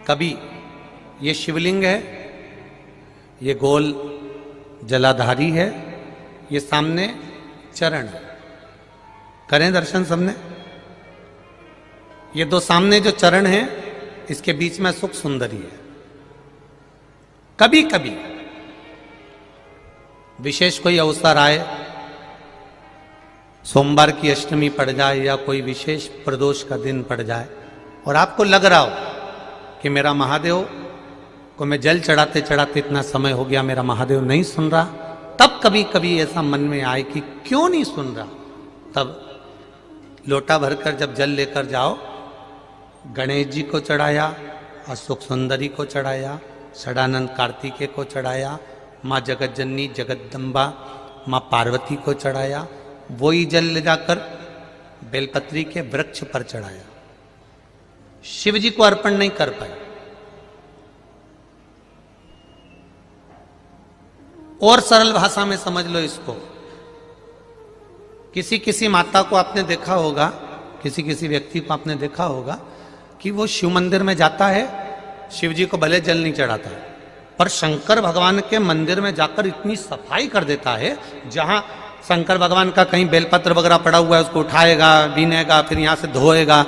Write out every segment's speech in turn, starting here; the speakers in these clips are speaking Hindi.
कभी ये शिवलिंग है, ये गोल जलाधारी है, ये सामने चरण है। करें दर्शन सबने। ये दो सामने जो चरण हैं, इसके बीच में सुख सुंदरी है। कभी कभी विशेष कोई अवसर आए, सोमवार की अष्टमी पड़ जाए या कोई विशेष प्रदोष का दिन पड़ जाए और आपको लग रहा हो कि मेरा महादेव को मैं जल चढ़ाते चढ़ाते इतना समय हो गया, मेरा महादेव नहीं सुन रहा, तब कभी कभी ऐसा मन में आए कि क्यों नहीं सुन रहा, तब लोटा भरकर जब जल लेकर जाओ, गणेश जी को चढ़ाया और सुख सुंदरी को चढ़ाया, षडानंद कार्तिकेय को चढ़ाया, माँ जगत जननी जगदम्बा माँ पार्वती को चढ़ाया, वही जल ले जाकर बेलपत्री के वृक्ष पर चढ़ाया। शिव जी को अर्पण नहीं कर पाए। और सरल भाषा में समझ लो इसको, किसी किसी माता को आपने देखा होगा, किसी किसी व्यक्ति को आपने देखा होगा कि वो शिव मंदिर में जाता है, शिव जी को भले जल नहीं चढ़ाता है, पर शंकर भगवान के मंदिर में जाकर इतनी सफाई कर देता है, जहां शंकर भगवान का कहीं बेलपत्र वगैरह पड़ा हुआ है उसको उठाएगा, बीनेगा, फिर यहाँ से धोएगा,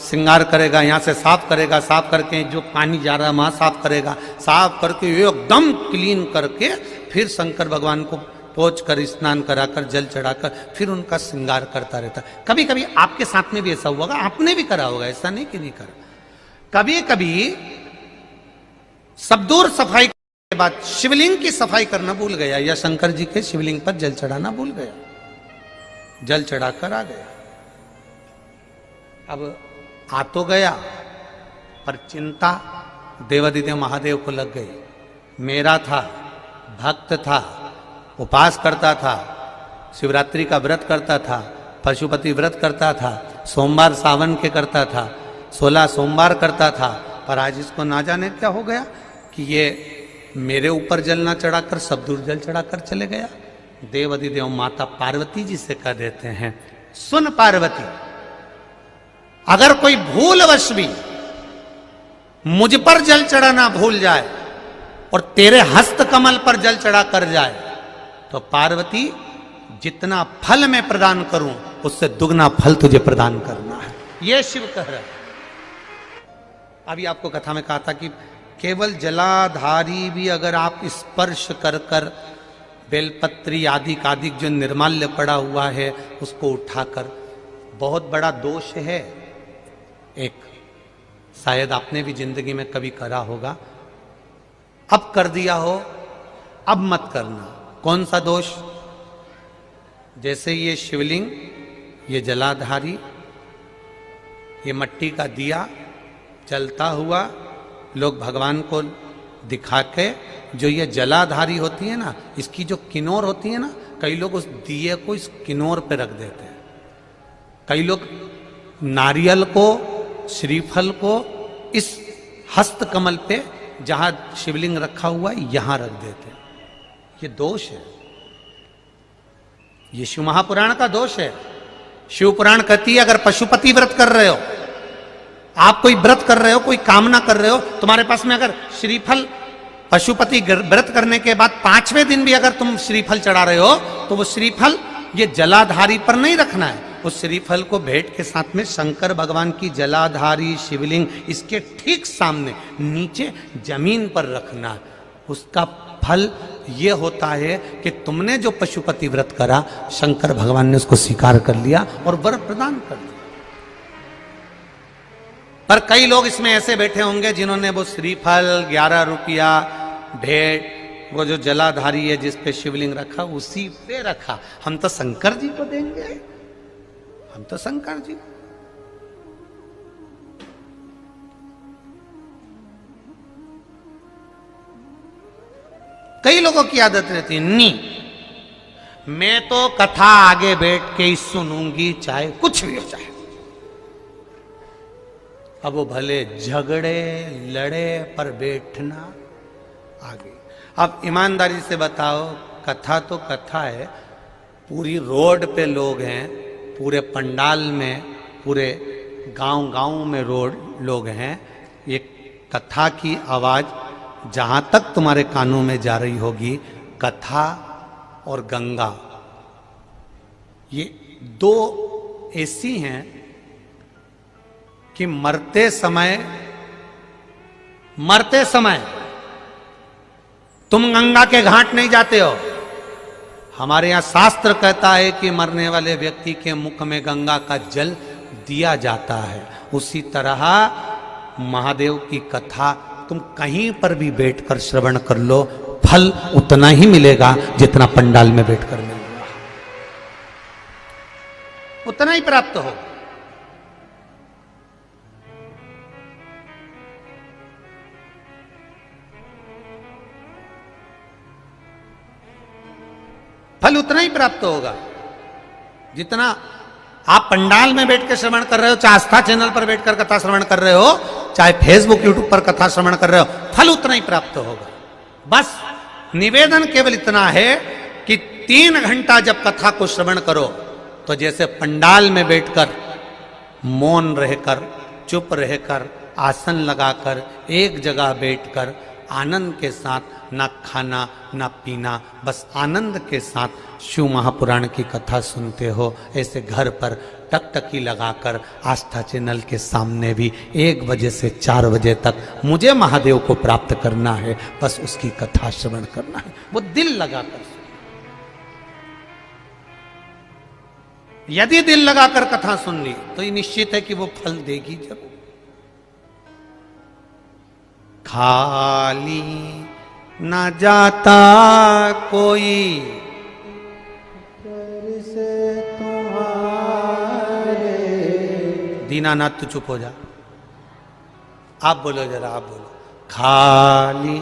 श्रृंगार करेगा, यहाँ से साफ करेगा, साफ करके जो पानी जा रहा है वहां साफ करेगा, साफ करके एकदम क्लीन करके फिर शंकर भगवान को पोंछ कर स्नान कराकर जल चढ़ाकर फिर उनका श्रृंगार करता रहता। कभी कभी आपके साथ में भी ऐसा हुआ होगा, आपने भी करा होगा, ऐसा नहीं कि नहीं करा। कभी कभी सब दूर सफाई के बाद शिवलिंग की सफाई करना भूल गया या शंकर जी के शिवलिंग पर जल चढ़ाना भूल गया, जल चढ़ाकर आ गया। अब आ तो गया पर चिंता देवादिदेव महादेव को लग गई। मेरा था, भक्त था, उपास करता था, शिवरात्रि का व्रत करता था, पशुपति व्रत करता था, सोमवार सावन के करता था, 16 सोमवार करता था, पर आज इसको ना जाने क्या हो गया कि ये मेरे ऊपर जल ना चढ़ाकर सब दूर जल चढ़ाकर चले गया। देवादिदेव माता पार्वती जी से कह देते हैं, सुन पार्वती, अगर कोई भूलवश भी मुझ पर जल चढ़ाना भूल जाए और तेरे हस्त कमल पर जल चढ़ा कर जाए तो पार्वती जितना फल मैं प्रदान करूं उससे दुगना फल तुझे प्रदान करना है। यह शिव कह रहा है। अभी आपको कथा में कहा था कि केवल जलाधारी भी अगर आप स्पर्श कर कर बेलपत्री आदि कादिक जो निर्माल्य पड़ा हुआ है उसको उठाकर, बहुत बड़ा दोष है एक, शायद आपने भी जिंदगी में कभी करा होगा, अब कर दिया हो, अब मत करना। कौन सा दोष? जैसे ये शिवलिंग, ये जलाधारी, ये मट्टी का दिया जलता हुआ, लोग भगवान को दिखा के, जो ये जलाधारी होती है ना, इसकी जो किनोर होती है ना, कई लोग उस दिए को इस किनोर पे रख देते हैं, कई लोग नारियल को, श्रीफल को इस हस्त कमल पे जहां शिवलिंग रखा हुआ है यहां रख देते हैं। ये दोष है, ये शिव महापुराण का दोष है। शिव पुराण कहती है अगर पशुपति व्रत कर रहे हो, आप कोई व्रत कर रहे हो, कोई कामना कर रहे हो, तुम्हारे पास में अगर श्रीफल, पशुपति व्रत करने के बाद 5वें दिन भी अगर तुम श्रीफल चढ़ा रहे हो तो वो श्रीफल ये जलाधारी पर नहीं रखना है, उस श्रीफल को भेंट के साथ में शंकर भगवान की जलाधारी शिवलिंग इसके ठीक सामने नीचे जमीन पर रखना है। उसका फल ये होता है कि तुमने जो पशुपति व्रत करा, शंकर भगवान ने उसको स्वीकार कर लिया और वर प्रदान कर दिया। पर कई लोग इसमें ऐसे बैठे होंगे जिन्होंने वो श्रीफल 11 रुपया भेंट, वो जो जलाधारी है जिस पे शिवलिंग रखा उसी पे रखा, हम तो शंकर जी को देंगे, हम तो शंकर जी। कई लोगों की आदत रहती है, नी मैं तो कथा आगे बैठ के ही सुनूंगी चाहे कुछ भी हो जाए। अब वो भले झगड़े लड़े पर बैठना आगे। अब ईमानदारी से बताओ, कथा तो कथा है, पूरी रोड पे लोग हैं, पूरे पंडाल में, पूरे गांव-गांव में रोड लोग हैं, ये कथा की आवाज जहां तक तुम्हारे कानों में जा रही होगी, कथा और गंगा ये दो ऐसी हैं कि मरते समय तुम गंगा के घाट नहीं जाते हो। हमारे यहां शास्त्र कहता है कि मरने वाले व्यक्ति के मुख में गंगा का जल दिया जाता है। उसी तरह महादेव की कथा तुम कहीं पर भी बैठकर श्रवण कर लो, फल उतना ही मिलेगा जितना पंडाल में बैठकर मिलेगा, उतना ही प्राप्त हो। फल उतना ही प्राप्त होगा जितना आप पंडाल में बैठ के श्रवण कर रहे हो, चाहे आस्था चैनल पर बैठकर कथा श्रवण कर रहे हो, चाहे फेसबुक यूट्यूब पर कथा श्रवण कर रहे हो, फल उतना ही प्राप्त होगा। बस निवेदन केवल इतना है कि 3 घंटा जब कथा को श्रवण करो तो जैसे पंडाल में बैठकर मौन रहकर, चुप रहकर, आसन लगाकर, एक जगह बैठकर आनंद के साथ, ना खाना ना पीना, बस आनंद के साथ शिव महापुराण की कथा सुनते हो, ऐसे घर पर टकटकी लगाकर आस्था चैनल के सामने भी 1 बजे से 4 बजे तक मुझे महादेव को प्राप्त करना है, बस उसकी कथा श्रवण करना है, वो दिल लगाकर। यदि दिल लगाकर कथा सुन ली तो ये निश्चित है कि वो फल देगी जरूर। खाली न जाता कोई से तुम्हारे। दीनानाथ तू चुप हो जा, आप बोलो जरा, आप बोलो। खाली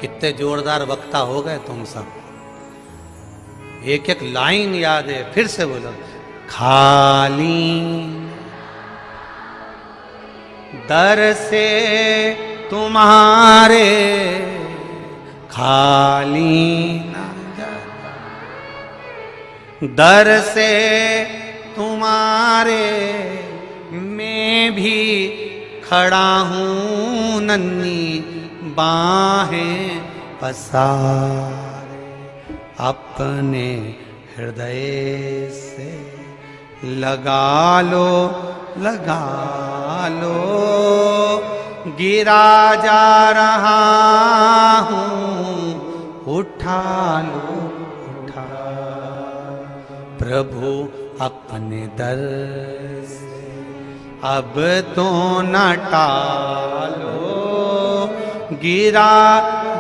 कितने जोरदार वक्ता हो गए तुम सब, एक एक लाइन याद है, फिर से बोलो। खाली दर से तुम्हारे खाली ना जाता, दर से तुम्हारे मैं भी खड़ा हूं नन्ही बाहें पसारे, अपने हृदय से लगा लो, लगा लो, गिरा जा रहा हूं, उठा लो, उठा प्रभु अपने दर से अब तो न टालो, गिरा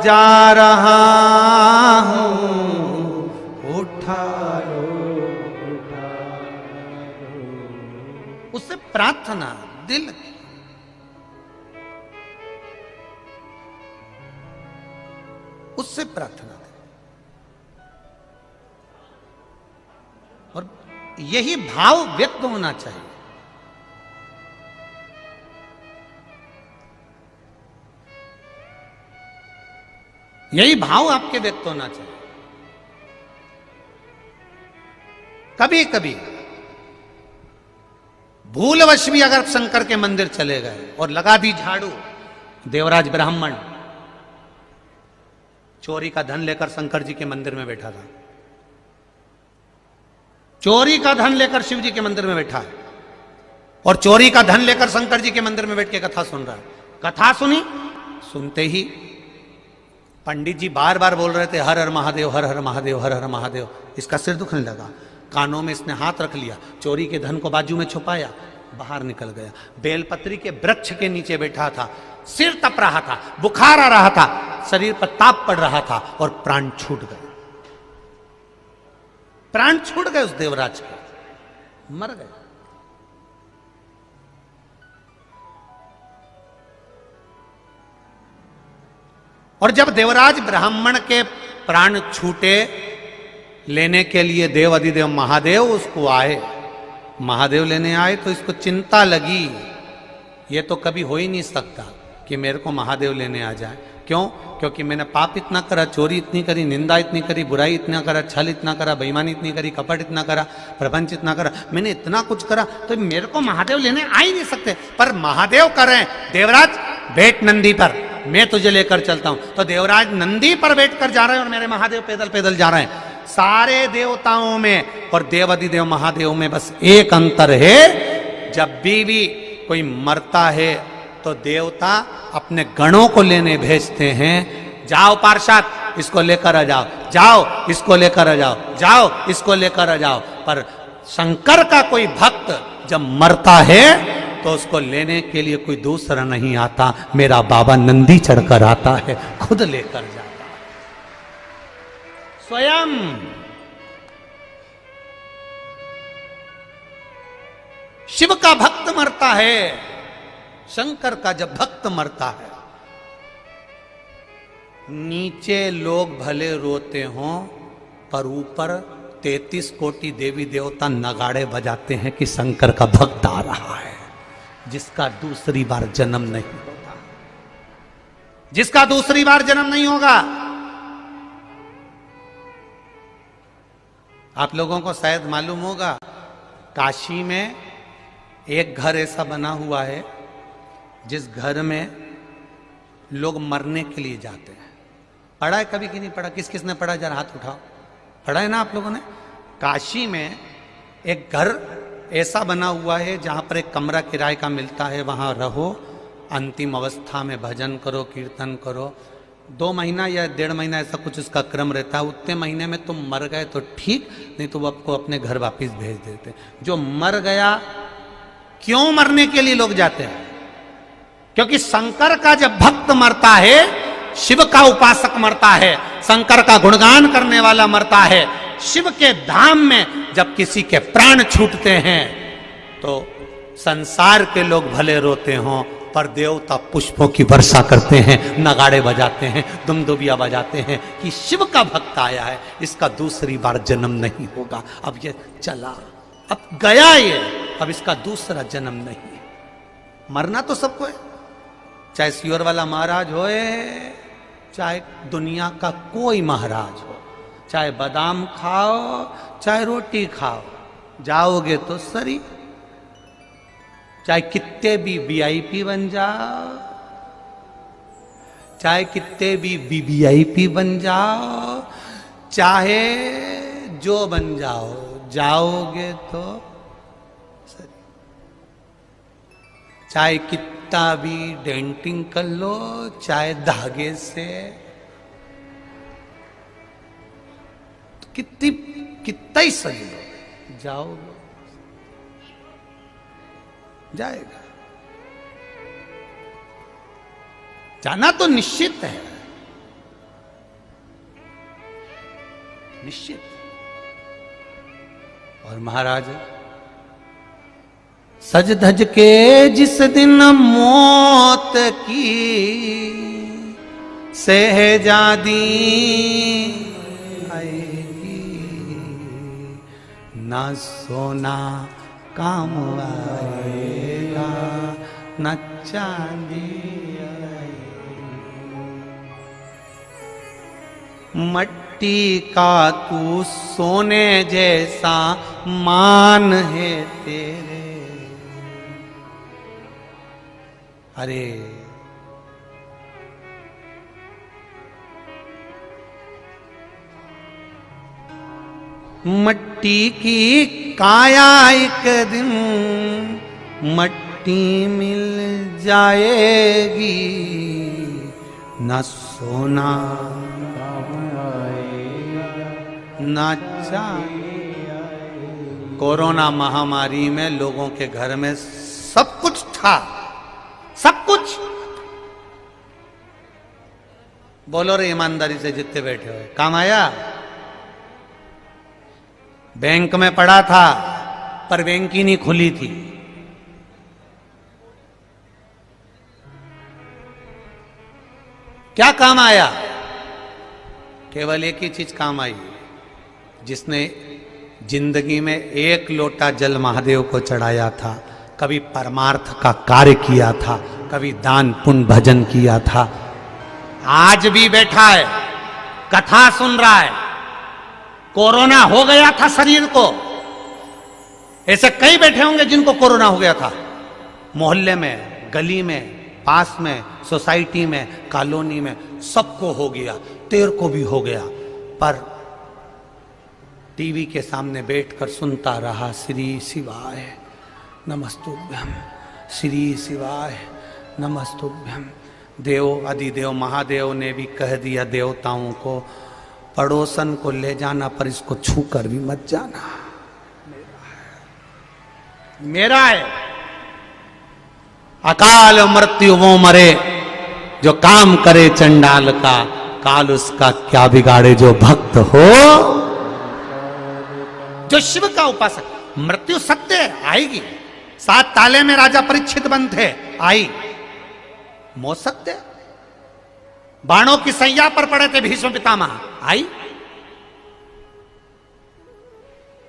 जा रहा हूं, उठा लो, उठा लो। उससे प्रार्थना दिल की, उससे प्रार्थना करें, और यही भाव व्यक्त होना चाहिए। यही भाव आपके व्यक्त होना चाहिए। कभी कभी भूलवश भी अगर शंकर के मंदिर चले गए और लगा दी झाड़ू, देवराज ब्राह्मण चोरी का धन लेकर शंकर जी के मंदिर में बैठा था, चोरी का धन लेकर शिव जी के मंदिर में बैठा है, और चोरी का धन लेकर शंकर जी के मंदिर में बैठ के कथा सुन रहा है। कथा सुनी, सुनते ही पंडित जी बार बार बोल रहे थे हर हर महादेव, हर हर महादेव, हर हर महादेव। इसका सिर दुखने लगा, कानों में इसने हाथ रख लिया, चोरी के धन को बाजू में छुपाया, बाहर निकल गया। बेलपत्री के वृक्ष के नीचे बैठा था, सिर तप रहा था, बुखार आ रहा था, शरीर पर ताप पड़ रहा था, और प्राण छूट गए, प्राण छूट गए उस देवराज के, मर गए। और जब देवराज ब्राह्मण के प्राण छूटे, लेने के लिए देव अधिदेव महादेव उसको आए, महादेव लेने आए, तो इसको चिंता लगी, ये तो कभी हो ही नहीं सकता, कि मेरे को महादेव लेने आ जाए। क्यों? क्योंकि मैंने पाप इतना करा, चोरी इतनी करी, निंदा इतनी करी, बुराई इतना करा, छल इतना करा, बेईमानी इतनी करी, कपट इतना करा, प्रपंच इतना करा, मैंने इतना कुछ करा, तो मेरे को महादेव लेने आ ही नहीं सकते। पर महादेव कर रहे हैं, देवराज बैठ नंदी पर, मैं तुझे लेकर चलता हूं। तो देवराज नंदी पर बैठ कर जा रहे हैं और मेरे महादेव पैदल पैदल जा रहे हैं। सारे देवताओं में और देवाधिदेव महादेव में बस एक अंतर है, जब भी कोई मरता है तो देवता अपने गणों को लेने भेजते हैं, जाओ पार्षद इसको लेकर आ जाओ, जाओ इसको लेकर आ जाओ, जाओ इसको लेकर आ जाओ। पर शंकर का कोई भक्त जब मरता है तो उसको लेने के लिए कोई दूसरा नहीं आता, मेरा बाबा नंदी चढ़कर आता है, खुद लेकर जाता है स्वयं। शिव का भक्त मरता है, शंकर का जब भक्त मरता है, नीचे लोग भले रोते हों पर ऊपर 33 कोटि देवी देवता नगाड़े बजाते हैं कि शंकर का भक्त आ रहा है, जिसका दूसरी बार जन्म नहीं होगा, जिसका दूसरी बार जन्म नहीं होगा। आप लोगों को शायद मालूम होगा, काशी में एक घर ऐसा बना हुआ है जिस घर में लोग मरने के लिए जाते हैं। पढ़ा है कभी कि नहीं पढ़ा? किस किस ने पढ़ा? जरा हाथ उठाओ। पढ़ा है ना आप लोगों ने? काशी में एक घर ऐसा बना हुआ है जहां पर एक कमरा किराए का मिलता है, वहां रहो, अंतिम अवस्था में भजन करो, कीर्तन करो। 2 महीना या 1.5 महीना ऐसा कुछ उसका क्रम रहता है। उतने महीने में तुम मर गए तो ठीक, नहीं तो वो आपको अपने घर वापिस भेज देते। जो मर गया, क्यों मरने के लिए लोग जाते हैं? क्योंकि शंकर का जब भक्त मरता है, शिव का उपासक मरता है, शंकर का गुणगान करने वाला मरता है, शिव के धाम में जब किसी के प्राण छूटते हैं तो संसार के लोग भले रोते हों पर देवता पुष्पों की वर्षा करते हैं, नगाड़े बजाते हैं, दुमदुबिया बजाते हैं कि शिव का भक्त आया है, इसका दूसरी बार जन्म नहीं होगा। अब ये चला, अब गया ये, अब इसका दूसरा जन्म नहीं है। मरना तो सबको है, चाहे सियोर वाला महाराज होए, चाहे दुनिया का कोई महाराज हो, चाहे बादाम खाओ चाहे रोटी खाओ, जाओगे तो सरी। चाहे कितने भी वीआईपी बन जाओ, चाहे कितने भी वीवीआईपी बन जाओ, चाहे जो बन जाओ, जाओगे तो सरी। चाहे कितना भी डेंटिंग कर लो, चाहे धागे से, तो कितना ही सज लो, जाओगे जाएगा। जाना तो निश्चित है, निश्चित। और महाराज सज धज के जिस दिन मौत की सहजादी आएगी, ना सोना काम आएगा, न चांदी आएगी। मट्टी का तू सोने जैसा मान है तेरे। अरे मट्टी की काया एक दिन मट्टी मिल जाएगी, न सोना न चांदी। कोरोना महामारी में लोगों के घर में सब कुछ था, सब कुछ। बोलो रे ईमानदारी से जितने बैठे हुए, काम आया? बैंक में पड़ा था पर बैंक ही नहीं खुली थी। क्या काम आया? केवल एक ही चीज काम आई, जिसने जिंदगी में 1 लोटा जल महादेव को चढ़ाया था, कभी परमार्थ का कार्य किया था, कभी दान पुण्य भजन किया था। आज भी बैठा है, कथा सुन रहा है। कोरोना हो गया था शरीर को, ऐसे कई बैठे होंगे जिनको कोरोना हो गया था। मोहल्ले में, गली में, पास में, सोसाइटी में, कॉलोनी में, सबको हो गया। तेरे को भी हो गया, पर टीवी के सामने बैठकर सुनता रहा, श्री शिवाय नमस्तुभ्यम, श्री शिवाय नमस्तुभ्यम। देव अधिदेव महादेव ने भी कह दिया देवताओं को, पड़ोसन को ले जाना पर इसको छू कर भी मत जाना, मेरा है। अकाल मृत्यु वो मरे जो काम करे चंडाल का, काल उसका क्या बिगाड़े जो भक्त हो। जो शिव का उपासक, मृत्यु सत्य है, आएगी। 7 ताले में राजा परीक्षित बंद थे, आई। मौत सत्य, बाणों की सैया पर पड़े थे भीष्म पितामह, आई।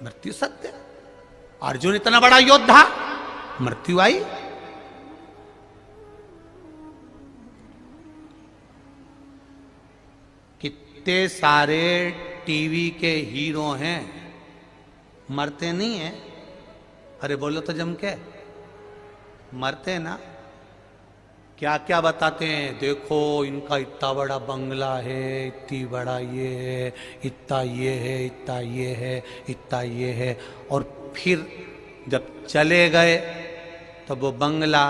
मृत्यु सत्य। अर्जुन इतना बड़ा योद्धा, मृत्यु आई। कितने सारे टीवी के हीरो हैं, मरते नहीं है। अरे बोलो तो जम के, मरते ना। क्या क्या बताते हैं, देखो इनका इतना बड़ा बंगला है, इतनी बड़ा ये है, इतना ये है, इतना ये है, इतना ये है। और फिर जब चले गए तो वो बंगला,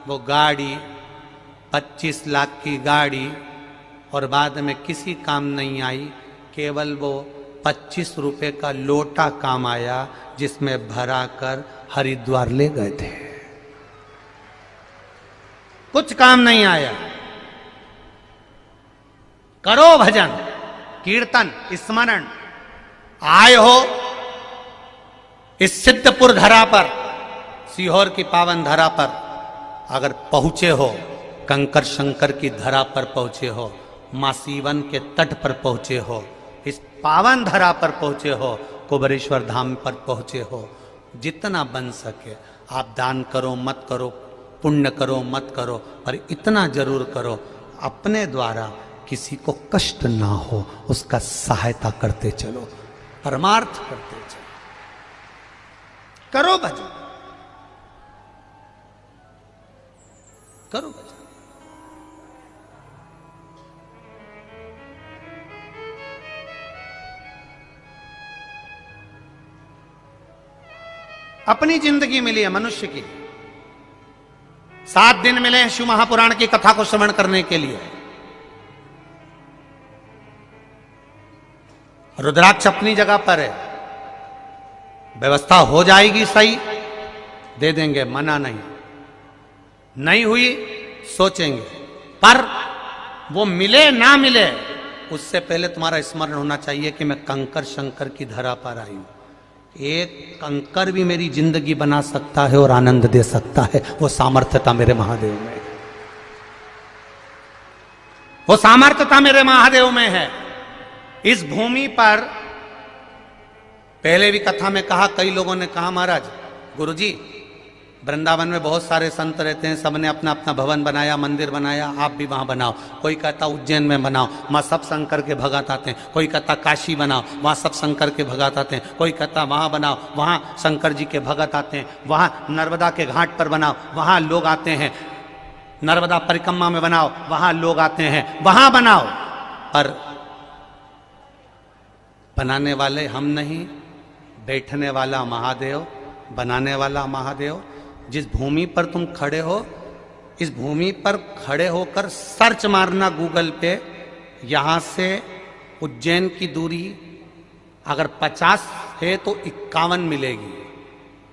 वो गाड़ी, 25 लाख की गाड़ी, और बाद में किसी काम नहीं आई। केवल वो 25 रुपए का लोटा काम आया, जिसमें भरा कर हरिद्वार ले गए थे। कुछ काम नहीं आया। करो भजन, कीर्तन, स्मरण। आए हो इस सिद्धपुर धरा पर, सीहोर की पावन धरा पर, अगर पहुंचे हो, कंकर शंकर की धरा पर पहुंचे हो, मां सीवन के तट पर पहुंचे हो, इस पावन धरा पर पहुंचे हो, कुबेरेश्वर धाम पर पहुंचे हो, जितना बन सके आप दान करो मत करो, पुण्य करो मत करो, पर इतना जरूर करो, अपने द्वारा किसी को कष्ट ना हो, उसका सहायता करते चलो, परमार्थ करते चलो। करो भजन, करो भजन। अपनी जिंदगी मिली है मनुष्य की, 7 दिन मिले हैं शिव महापुराण की कथा को श्रवण करने के लिए। रुद्राक्ष अपनी जगह पर है, व्यवस्था हो जाएगी सही, दे देंगे, मना नहीं। नहीं हुई सोचेंगे, पर वो मिले ना मिले उससे पहले तुम्हारा स्मरण होना चाहिए कि मैं कंकर शंकर की धरा पर आई हूं। एक कंकर भी मेरी जिंदगी बना सकता है और आनंद दे सकता है, वो सामर्थ्यता मेरे महादेव में है। वो सामर्थ्यता मेरे महादेव में है। इस भूमि पर पहले भी कथा में कहा, कई लोगों ने कहा महाराज गुरुजी वृंदावन में बहुत सारे संत रहते हैं, सबने अपना अपना भवन बनाया, मंदिर बनाया, आप भी वहां बनाओ। कोई कहता उज्जैन में बनाओ, वहां सब शंकर के भगत आते हैं। कोई कहता काशी बनाओ, वहां सब शंकर के भगत आते हैं। कोई कहता वहां बनाओ, वहां शंकर जी के भगत आते हैं। वहां नर्मदा के घाट पर बनाओ, वहां लोग आते हैं। नर्मदा परिक्रमा में बनाओ, वहां लोग आते हैं। वहां बनाओ, पर बनाने वाले हम नहीं, बैठने वाला महादेव, बनाने वाला महादेव। जिस भूमि पर तुम खड़े हो, इस भूमि पर खड़े होकर सर्च मारना गूगल पे, यहां से उज्जैन की दूरी अगर 50 है तो 51 मिलेगी।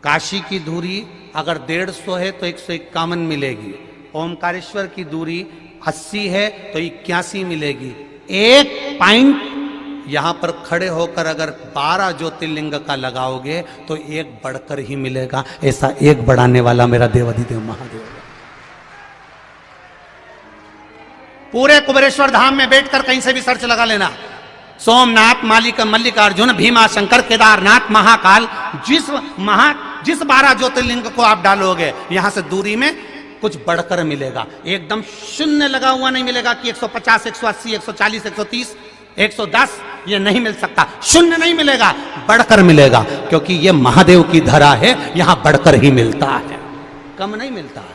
काशी की दूरी अगर 150 है तो 151 मिलेगी। ओमकारेश्वर की दूरी 80 है तो 81 मिलेगी। एक पॉइंट यहां पर खड़े होकर अगर 12 ज्योतिर्लिंग का लगाओगे तो एक बढ़कर ही मिलेगा। ऐसा एक बढ़ाने वाला मेरा देवाधिदेव महादेव है। पूरे कुबेरेश्वर धाम में बैठकर कहीं से भी सर्च लगा लेना, सोमनाथ, मल्लिकार्जुन, भीमा शंकर, केदारनाथ, महाकाल, जिस 12 ज्योतिर्लिंग को आप डालोगे, यहां से दूरी में कुछ बढ़कर मिलेगा। एकदम शून्य लगा हुआ नहीं मिलेगा कि 150, 180, 140, 130, 110, ये नहीं मिल सकता। शून्य नहीं मिलेगा, बढ़कर मिलेगा, क्योंकि ये महादेव की धरा है, यहां बढ़कर ही मिलता है, कम नहीं मिलता है।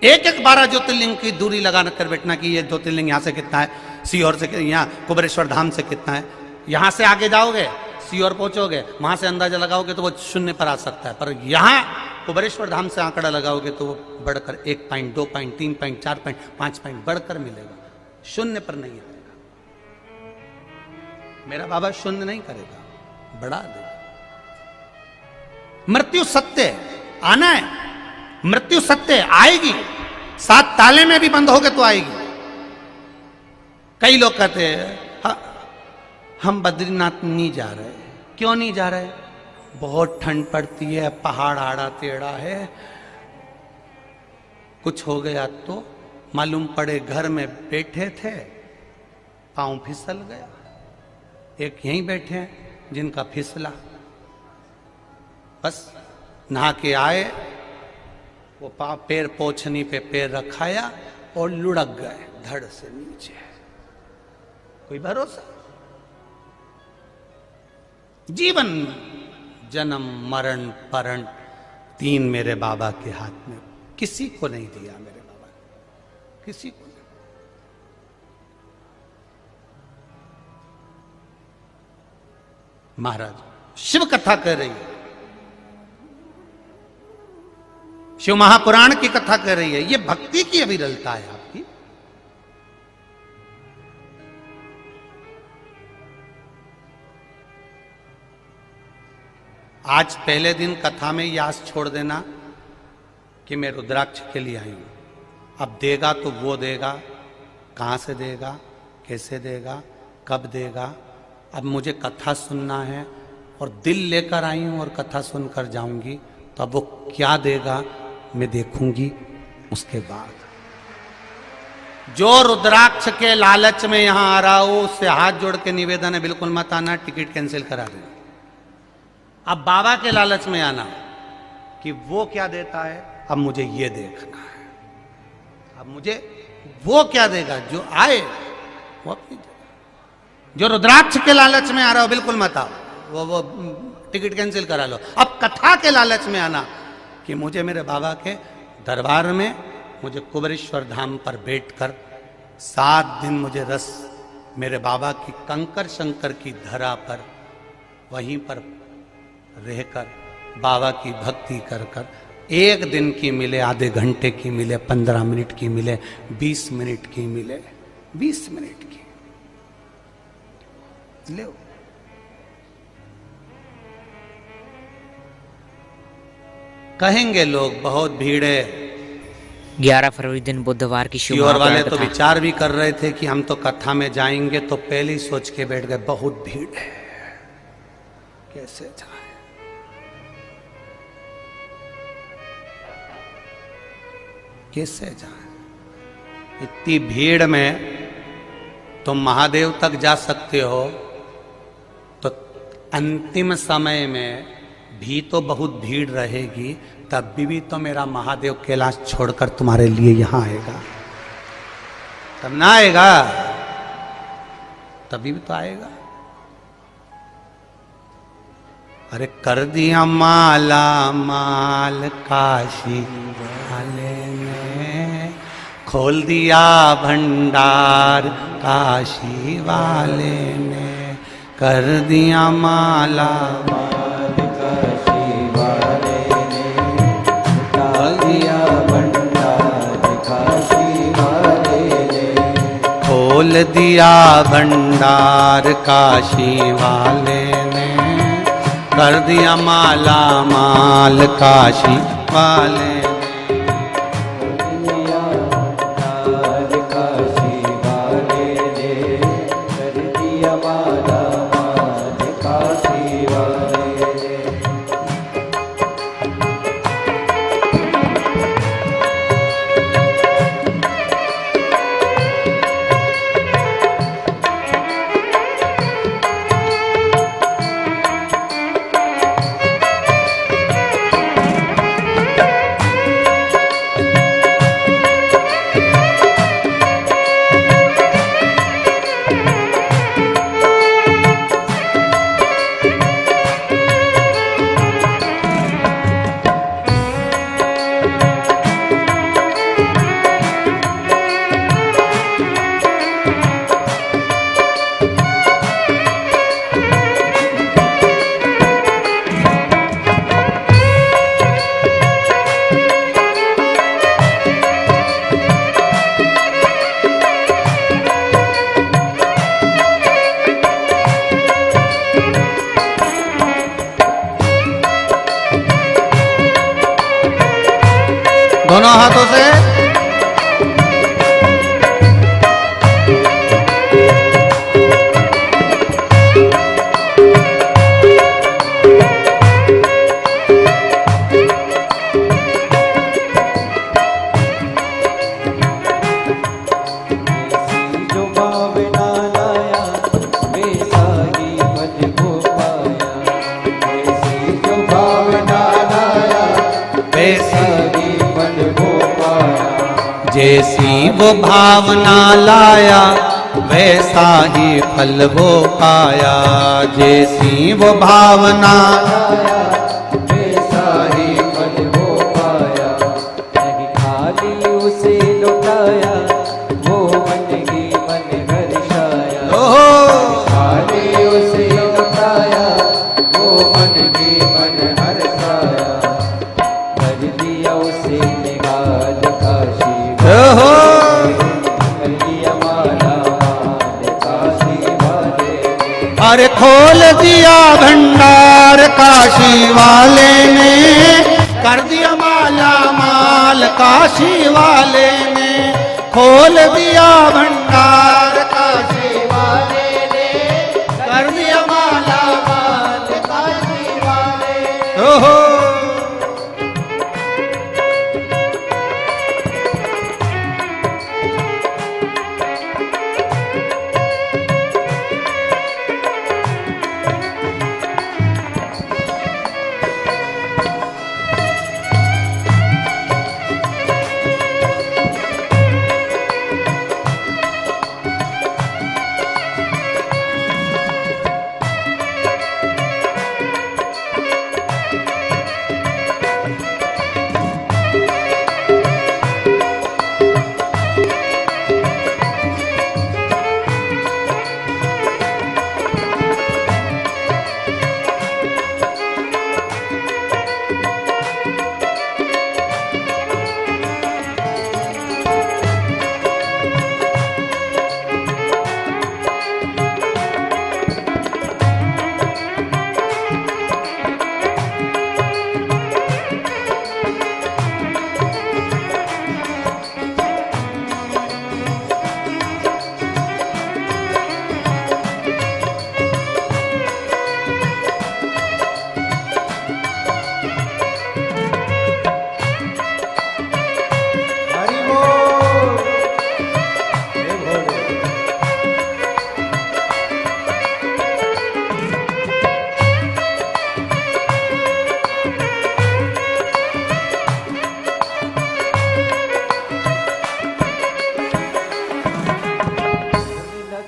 एक एक 12 ज्योतिर्लिंग की दूरी लगा कर बैठना कि ये ज्योतिर्लिंग यहां से कितना है, सीहोर से, यहां कुबेरेश्वर धाम से कितना है। यहां से आगे जाओगे, सीहोर पहुंचोगे, वहां से अंदाजा लगाओगे तो वो शून्य पर आ सकता है, पर यहां कुबेरेश्वर धाम से आंकड़ा लगाओगे तो वो बढ़कर 1 point, 2 point, 3 point, 4 point, 5 point बढ़कर मिलेगा, शून्य पर नहीं आएगा। मेरा बाबा शून्य नहीं करेगा, बढ़ा देगा। मृत्यु सत्य है, आना है, मृत्यु सत्य है, आएगी, 7 ताले में भी बंद होगे तो आएगी। कई लोग कहते हैं हम बद्रीनाथ नहीं जा रहे। क्यों नहीं जा रहे? बहुत ठंड पड़ती है, पहाड़ आड़ा टेढ़ा है, कुछ हो गया तो मालूम पड़े घर में बैठे थे, पांव फिसल गया। एक यहीं बैठे हैं जिनका फिसला, बस नहा के आए, वो पैर पोछनी पे पैर रखाया और लुढ़क गए धड़ से नीचे। कोई भरोसा? जीवन, जन्म, मरण, परण 3 मेरे बाबा के हाथ में, किसी को नहीं दिया मेरे बाबा ने, किसी को नहीं। महाराज शिव कथा कह रही है, शिव महापुराण की कथा कह रही है, ये भक्ति की अविरलता है आपकी। आज पहले दिन कथा में ही आस छोड़ देना कि मैं रुद्राक्ष के लिए आई हूं। अब देगा तो वो देगा, कहां से देगा, कैसे देगा, कब देगा। अब मुझे कथा सुनना है और दिल लेकर आई हूं और कथा सुनकर जाऊंगी, तो अब वो क्या देगा मैं देखूंगी उसके बाद। जो रुद्राक्ष के लालच में यहां आ रहा हो उससे हाथ जोड़ के निवेदन है, बिल्कुल मत आना, टिकट कैंसिल करा देना। अब बाबा के लालच में आना कि वो क्या देता है, अब मुझे ये देखना है, अब मुझे वो क्या देगा, जो आए वो अपनी देगा। जो रुद्राक्ष के लालच में आ रहा हो बिल्कुल मत आओ, वो टिकट कैंसिल करा लो। अब कथा के लालच में आना कि मुझे मेरे बाबा के दरबार में, मुझे कुबेरेश्वर धाम पर बैठकर 7 दिन मुझे रस मेरे बाबा की कंकर शंकर की धरा पर वहीं पर रहकर बाबा की भक्ति कर कर, 1 दिन की मिले, आधे घंटे की मिले, 15 मिनट की मिले, 20 मिनट की मिले, 20 मिनट की ले। कहेंगे लोग बहुत भीड़ है। 11 फरवरी दिन बुधवार की शिव और वाले तो विचार भी कर रहे थे कि हम तो कथा में जाएंगे, तो पहले ही सोच के बैठ गए बहुत भीड़ है, कैसे जाए। कैसे जाए इतनी भीड़ में? तुम महादेव तक जा सकते हो, तो अंतिम समय में भी तो बहुत भीड़ रहेगी, तब भी तो मेरा महादेव कैलाश छोड़कर तुम्हारे लिए यहां आएगा, तब ना आएगा? तभी भी तो आएगा। अरे कर दिया माला माल काशी वाले ने, खोल दिया भंडार काशी वाले ने, कर दिया माला माल काशी वाले ने, खोल दिया भंडार काशी वाले ने, खोल दिया भंडार काशी वाले ने, कर दिया माला माल काशी वाले। दोनों हाथों से। जैसी वो भावना लाया वैसा ही फल वो पाया। जैसी वो भावना लाया वैसा ही फल वो पाया। नहीं खाली उसे लुटाया वो मन ही मन हर्षाया। खाली उसे लुटाया वो मन ही मन हर्षाया। कर दिया उसे निगाल काशी अरे खोल दिया भंडार काशी वाले ने, कर दिया माला माल काशी वाले ने। खोल दिया भंडार काशी वाले ने, कर दिया माला माल काशी वाले। ओहो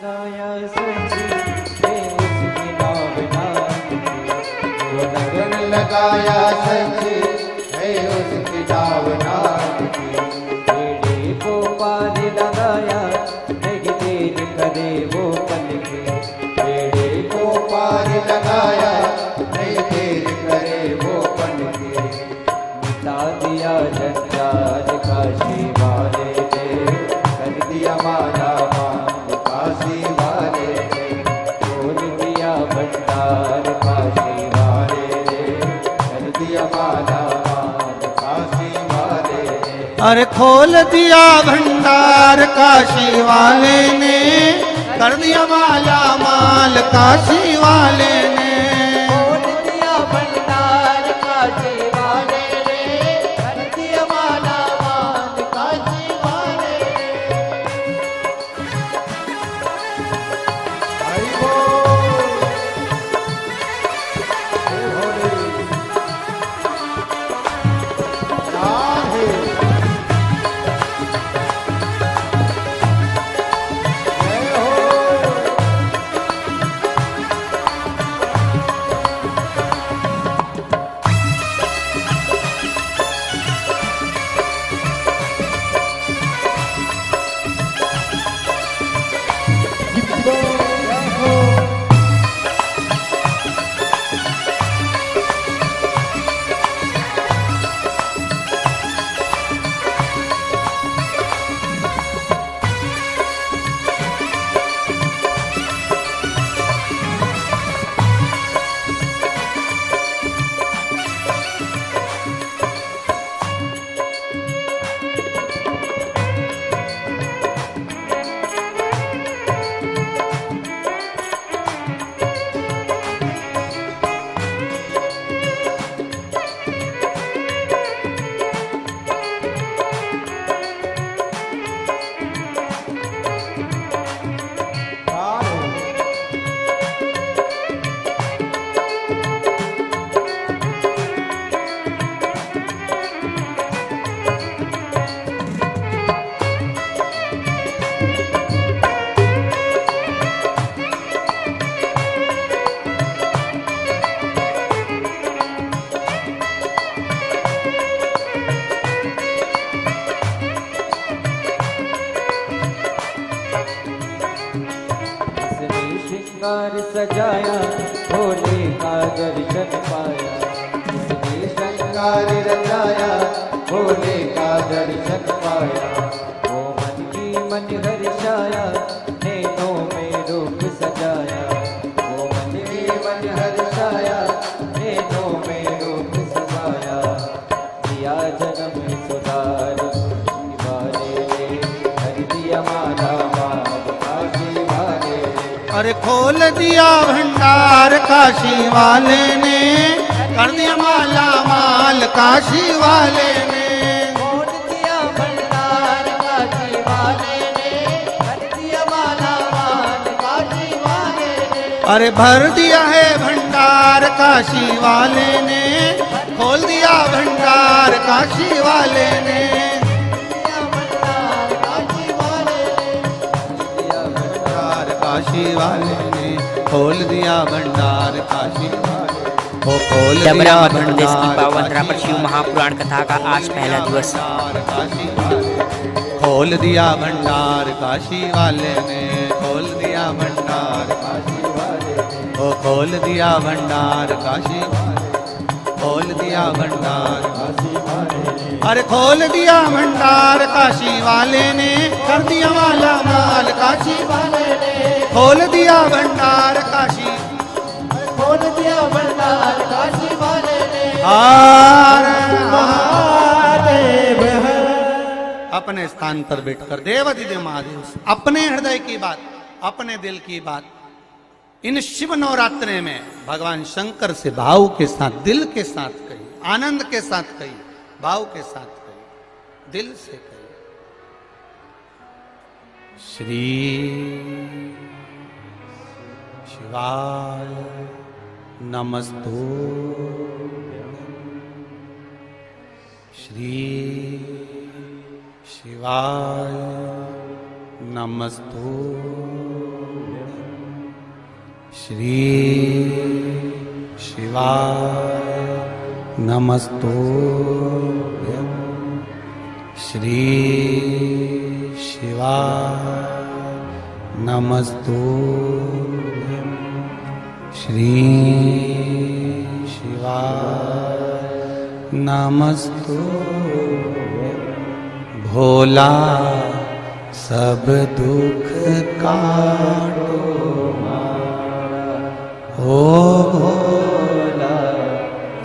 लगाया सच है उसकी भावना की। बेड़े को पार लगाया नहीं देर करे वो पल के। बेड़े को पार लगाया नहीं देर करे वो पल के। मिटा दिया जंजाल काशी वाले ने, कर दिया माला माल काशी वाले ने। खोल दिया भंडार काशी अरे खोल दिया भंडार काशी वाले ने, कर दिया माला माल काशी वाले ने। खोल दिया भंडार काशी वाले ने, कर दिया माला माल काशी वाले ने। हरि बोल हे भोले राधे। श्रृंगार सजाया भोले का दर्शन पाया जिसने श्रृंगार रचाया भोले का दर्शन पाया वो मन की मन हर्षाया नैनों में रूप सजाया वो मन की मन हर्षाया नैनों में रूप सजाया दिया जन्म सुधार वाले हर दिया माला माल काशी वाले अरे खोल दिया भंडार काशी वाले ने कर दिया माला माल काशी वाले ने खोल दिया भंडार काशी वाले ने भर दिया माला माल काशी वाले ने अरे भर दिया है भंडार काशी वाले ने खोल दिया भंडार काशी वाले ने दिया भंडार काशी वाले ने दिया भंडार काशी वाले ने खोल दिया भंडार काशी वाले ओ खोल डबरा दिया मध्य प्रदेश की भंडार पावन काशी रापट शिव महापुराण कथा का आज पहला दिवस। भंडार काशी वाले खोल दिया भंडार काशी वाले ने खोल दिया भंडार काशी वाले ओ खोल दिया भंडार काशी वाले खोल दिया भंडार काशी वाले अरे खोल दिया भंडार काशी वाले ने कर दिया माला माल काशी वाले ने खोल दिया भंडार काशी खोल दिया भंडार काशी वाले ने महादेव अपने स्थान पर बैठकर देवाधिदेव महादेव से अपने हृदय की बात अपने दिल की बात इन शिव नवरात्रे में भगवान शंकर से भाव के साथ दिल के साथ कही आनंद के साथ कही भाव के साथ कही दिल से कही श्री शिवाय नमस्तु श्री शिवाय नमस्तु श्री शिवाय नमस्तु श्री शिवाय नमस्तु श्री शिवाय नमस्तु भोला सब दुख काटो ओ भोला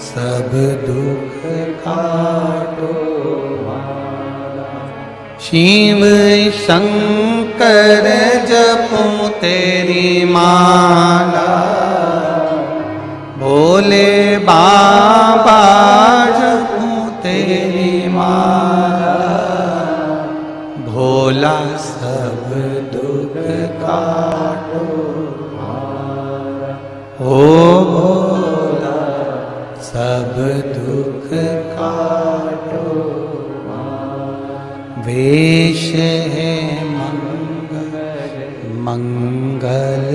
सब दुख काटो शिव शंकर जपो तेरी माला भोले बाबा जपो तेरी माला भोला सब दुख काटो ओ भोला सब दुख काटो वेश है मंगलकारी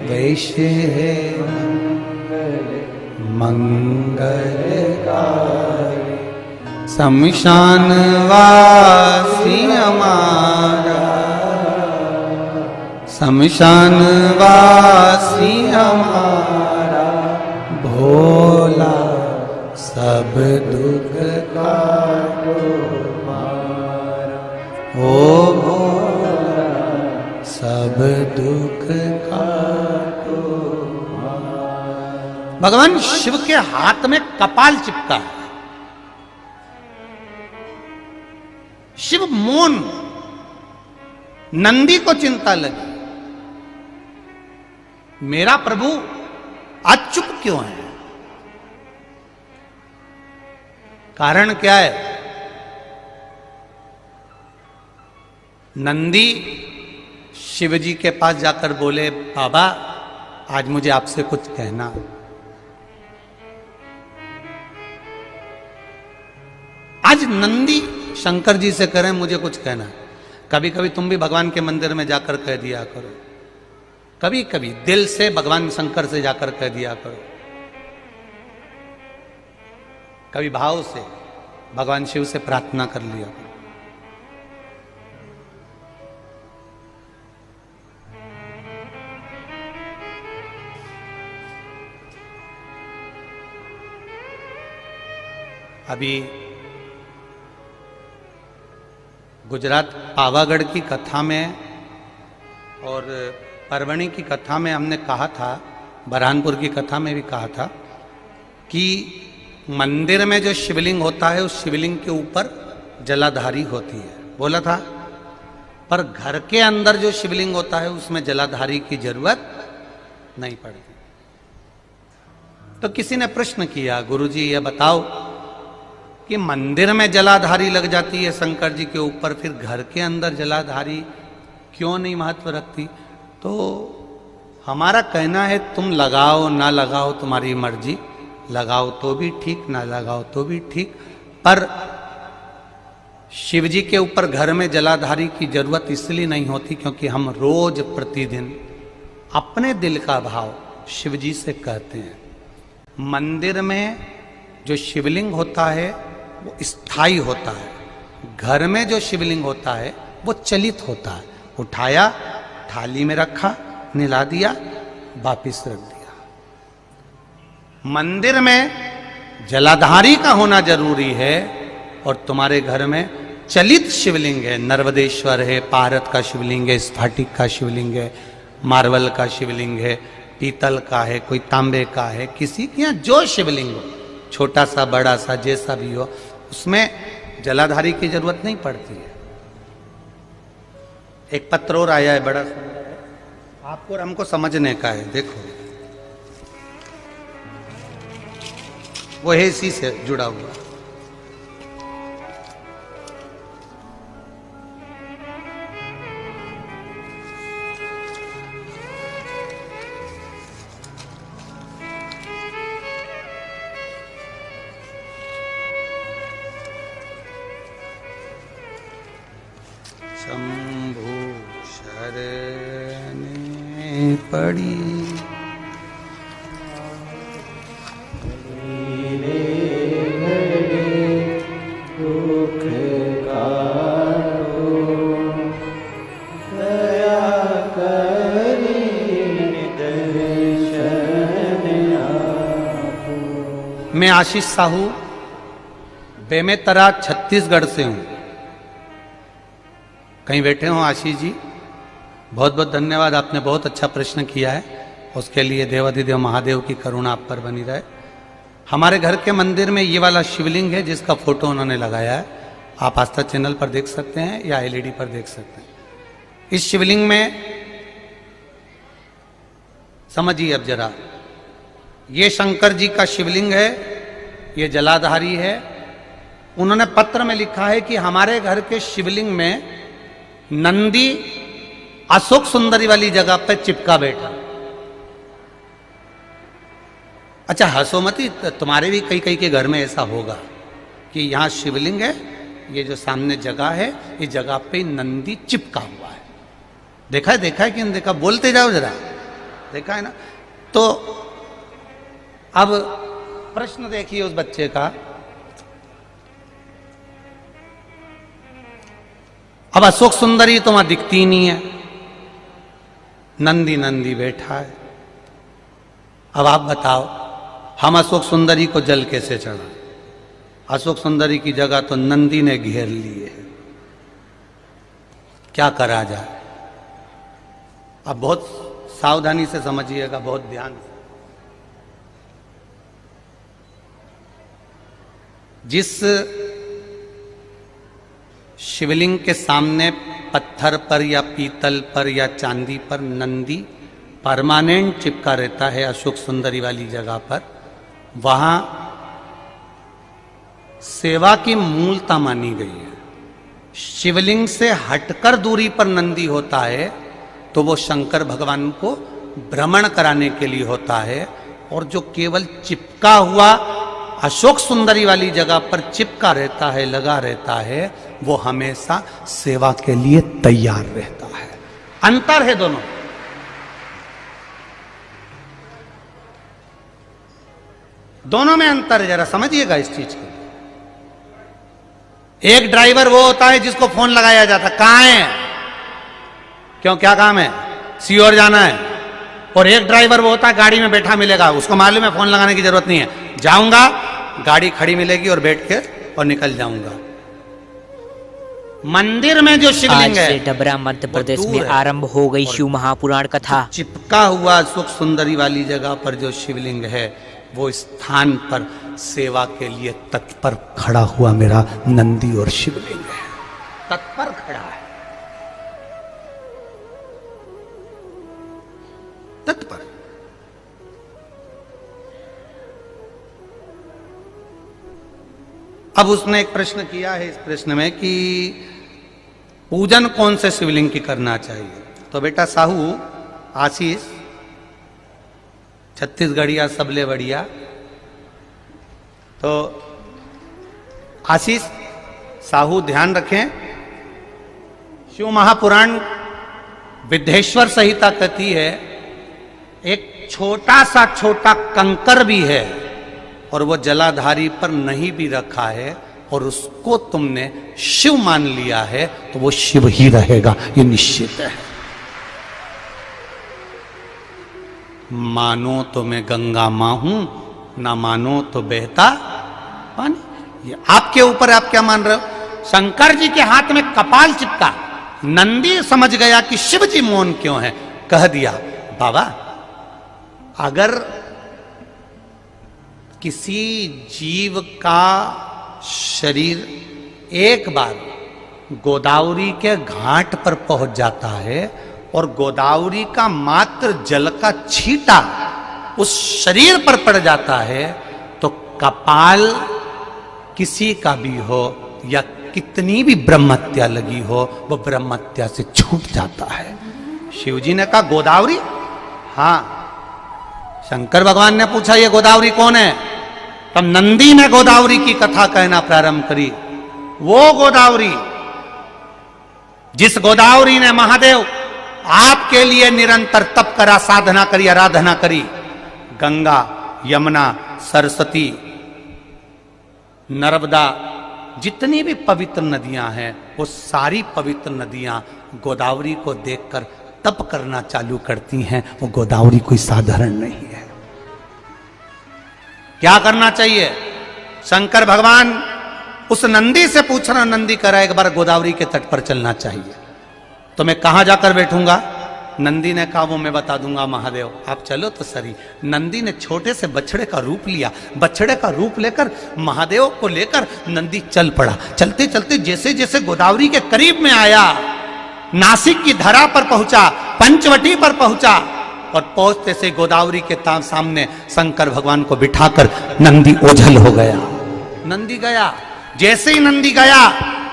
वेश है मंगलकारी शमशान वासी हमारा शमशान वासी हमारा भोला सब दुख काटो मारा ओ भोला सब दुख काटो मारा। भगवान शिव के हाथ में कपाल चिपका है। शिव मौन, नंदी को चिंता लगी मेरा प्रभु आज चुप क्यों है? कारण क्या है? नंदी शिवजी के पास जाकर बोले, बाबा आज मुझे आपसे कुछ कहना। आज नंदी शंकर जी से करें मुझे कुछ कहना। कभी कभी तुम भी भगवान के मंदिर में जाकर कह दिया करो, कभी कभी दिल से भगवान शंकर से जाकर कह दिया करो, कभी भाव से भगवान शिव से प्रार्थना कर लिया करो। अभी गुजरात पावागढ़ की कथा में और परवणी की कथा में हमने कहा था, बरहानपुर की कथा में भी कहा था कि मंदिर में जो शिवलिंग होता है उस शिवलिंग के ऊपर जलाधारी होती है, बोला था। पर घर के अंदर जो शिवलिंग होता है उसमें जलाधारी की जरूरत नहीं पड़ती। तो किसी ने प्रश्न किया, गुरुजी ये बताओ कि मंदिर में जलाधारी लग जाती है शंकर जी के ऊपर, फिर घर के अंदर जलाधारी क्यों नहीं महत्व रखती? तो हमारा कहना है तुम लगाओ ना लगाओ तुम्हारी मर्जी, लगाओ तो भी ठीक ना लगाओ तो भी ठीक, पर शिव जी के ऊपर घर में जलाधारी की जरूरत इसलिए नहीं होती क्योंकि हम रोज प्रतिदिन अपने दिल का भाव शिव जी से कहते हैं। मंदिर में जो शिवलिंग होता है वो स्थायी होता है, घर में जो शिवलिंग होता है वो चलित होता है। उठाया, थाली में रखा, निला दिया, वापिस रख दिया। मंदिर में जलाधारी का होना जरूरी है और तुम्हारे घर में चलित शिवलिंग है, नर्मदेश्वर है, पारत का शिवलिंग है, स्फटिक का शिवलिंग है, मार्बल का शिवलिंग है, पीतल का है, कोई तांबे का है, किसी के यहाँ जो शिवलिंग हो, छोटा सा बड़ा सा जैसा भी हो, उसमें जलाधारी की जरूरत नहीं पड़ती है। एक पत्र और आया है, बड़ा सुंदर है, आपको और हमको समझने का है। देखो वो है इसी से जुड़ा हुआ। शंभु शरणे पड़ी मैं आशीष साहू बेमेतरा छत्तीसगढ़ से हूं। कहीं बैठे हो आशीष जी? बहुत बहुत धन्यवाद, आपने बहुत अच्छा प्रश्न किया है, उसके लिए देवाधिदेव महादेव की करुणा आप पर बनी रहे। हमारे घर के मंदिर में ये वाला शिवलिंग है जिसका फोटो उन्होंने लगाया है, आप आस्था चैनल पर देख सकते हैं या एलईडी पर देख सकते हैं। इस शिवलिंग में समझिए अब जरा, ये शंकर जी का शिवलिंग है, ये जलाधारी है। उन्होंने पत्र में लिखा है कि हमारे घर के शिवलिंग में नंदी अशोक सुंदरी वाली जगह पे चिपका बैठा। अच्छा हंसो मती, तुम्हारे भी कई कई के घर में ऐसा होगा कि यहां शिवलिंग है, ये जो सामने जगह है, इस जगह पे नंदी चिपका हुआ है। देखा है कि नहीं देखा? बोलते जाओ जरा, देखा है ना? तो अब प्रश्न देखिए उस बच्चे का। अब अशोक सुंदरी तो वहां दिखती ही नहीं है, नंदी बैठा है। अब आप बताओ हम अशोक सुंदरी को जल कैसे चढ़ा? अशोक सुंदरी की जगह तो नंदी ने घेर लिए है, क्या करा जाए? अब बहुत सावधानी से समझिएगा, बहुत ध्यान से। जिस शिवलिंग के सामने पत्थर पर या पीतल पर या चांदी पर नंदी परमानेंट चिपका रहता है अशोक सुंदरी वाली जगह पर, वहां सेवा की मूलता मानी गई है। शिवलिंग से हटकर दूरी पर नंदी होता है तो वो शंकर भगवान को भ्रमण कराने के लिए होता है, और जो केवल चिपका हुआ अशोक सुंदरी वाली जगह पर चिपका रहता है, लगा रहता है, वो हमेशा सेवा के लिए तैयार रहता है। अंतर है दोनों। दोनों में अंतर है, जरा समझिएगा इस चीज को। एक ड्राइवर वो होता है जिसको फोन लगाया जाता, कहां है, क्यों, क्या काम है, सीओर जाना है। और एक ड्राइवर वो होता है गाड़ी में बैठा मिलेगा, उसको मालूम है फोन लगाने की जरूरत नहीं है, जाऊंगा गाड़ी खड़ी मिलेगी और बैठ के और निकल जाऊंगा। मंदिर में जो आज शिवलिंग से है डबरा मध्य प्रदेश दूर में है। आरंभ हो गई और शिव महापुराण कथा। चिपका हुआ सुख सुंदरी वाली जगह पर जो शिवलिंग है वो स्थान पर सेवा के लिए तत्पर खड़ा हुआ मेरा नंदी और शिवलिंग है, तत्पर खड़ा है, तत्पर। अब उसने एक प्रश्न किया है इस प्रश्न में कि पूजन कौन से शिवलिंग की करना चाहिए। तो बेटा साहू आशीष छत्तीसगढ़िया सबले बढ़िया, तो आशीष साहू ध्यान रखें, शिव महापुराण विद्धेश्वर संहिता कहती है एक छोटा सा छोटा कंकर भी है और वो जलाधारी पर नहीं भी रखा है और उसको तुमने शिव मान लिया है तो वो शिव ही रहेगा, ये निश्चित है। मानो तो मैं गंगा मां हूं, ना मानो तो बहता पानी। ये आपके ऊपर, आप क्या मान रहे हो। शंकर जी के हाथ में कपाल चिपका, नंदी समझ गया कि शिव जी मौन क्यों है, कह दिया बाबा अगर किसी जीव का शरीर एक बार गोदावरी के घाट पर पहुंच जाता है और गोदावरी का मात्र जल का छींटा उस शरीर पर पड़ जाता है तो कपाल किसी का भी हो या कितनी भी ब्रह्महत्या लगी हो वो ब्रह्महत्या से छूट जाता है। शिवजी ने कहा गोदावरी, हाँ। शंकर भगवान ने पूछा ये गोदावरी कौन है, तब नंदी ने गोदावरी की कथा कहना प्रारंभ करी। वो गोदावरी जिस गोदावरी ने महादेव आपके लिए निरंतर तप करा, साधना करी, आराधना करी, गंगा, यमुना, सरस्वती, नर्मदा, जितनी भी पवित्र नदियां हैं वो सारी पवित्र नदियां गोदावरी को देखकर तप करना चालू करती हैं। वो गोदावरी कोई साधारण नहीं है। क्या करना चाहिए, शंकर भगवान उस नंदी से पूछ रहा, नंदी कह रहा है एक बार गोदावरी के तट पर चलना चाहिए। तो मैं कहां जाकर बैठूंगा, नंदी ने कहा वो मैं बता दूंगा महादेव, आप चलो तो सही। नंदी ने छोटे से बछड़े का रूप लिया, बछड़े का रूप लेकर महादेव को लेकर नंदी चल पड़ा। चलते चलते जैसे जैसे गोदावरी के करीब में आया, नासिक की धरा पर पहुंचा, पंचवटी पर पहुंचा और पहुंचते से गोदावरी के सामने शंकर भगवान को बिठाकर नंदी ओझल हो गया। नंदी गया, जैसे ही नंदी गया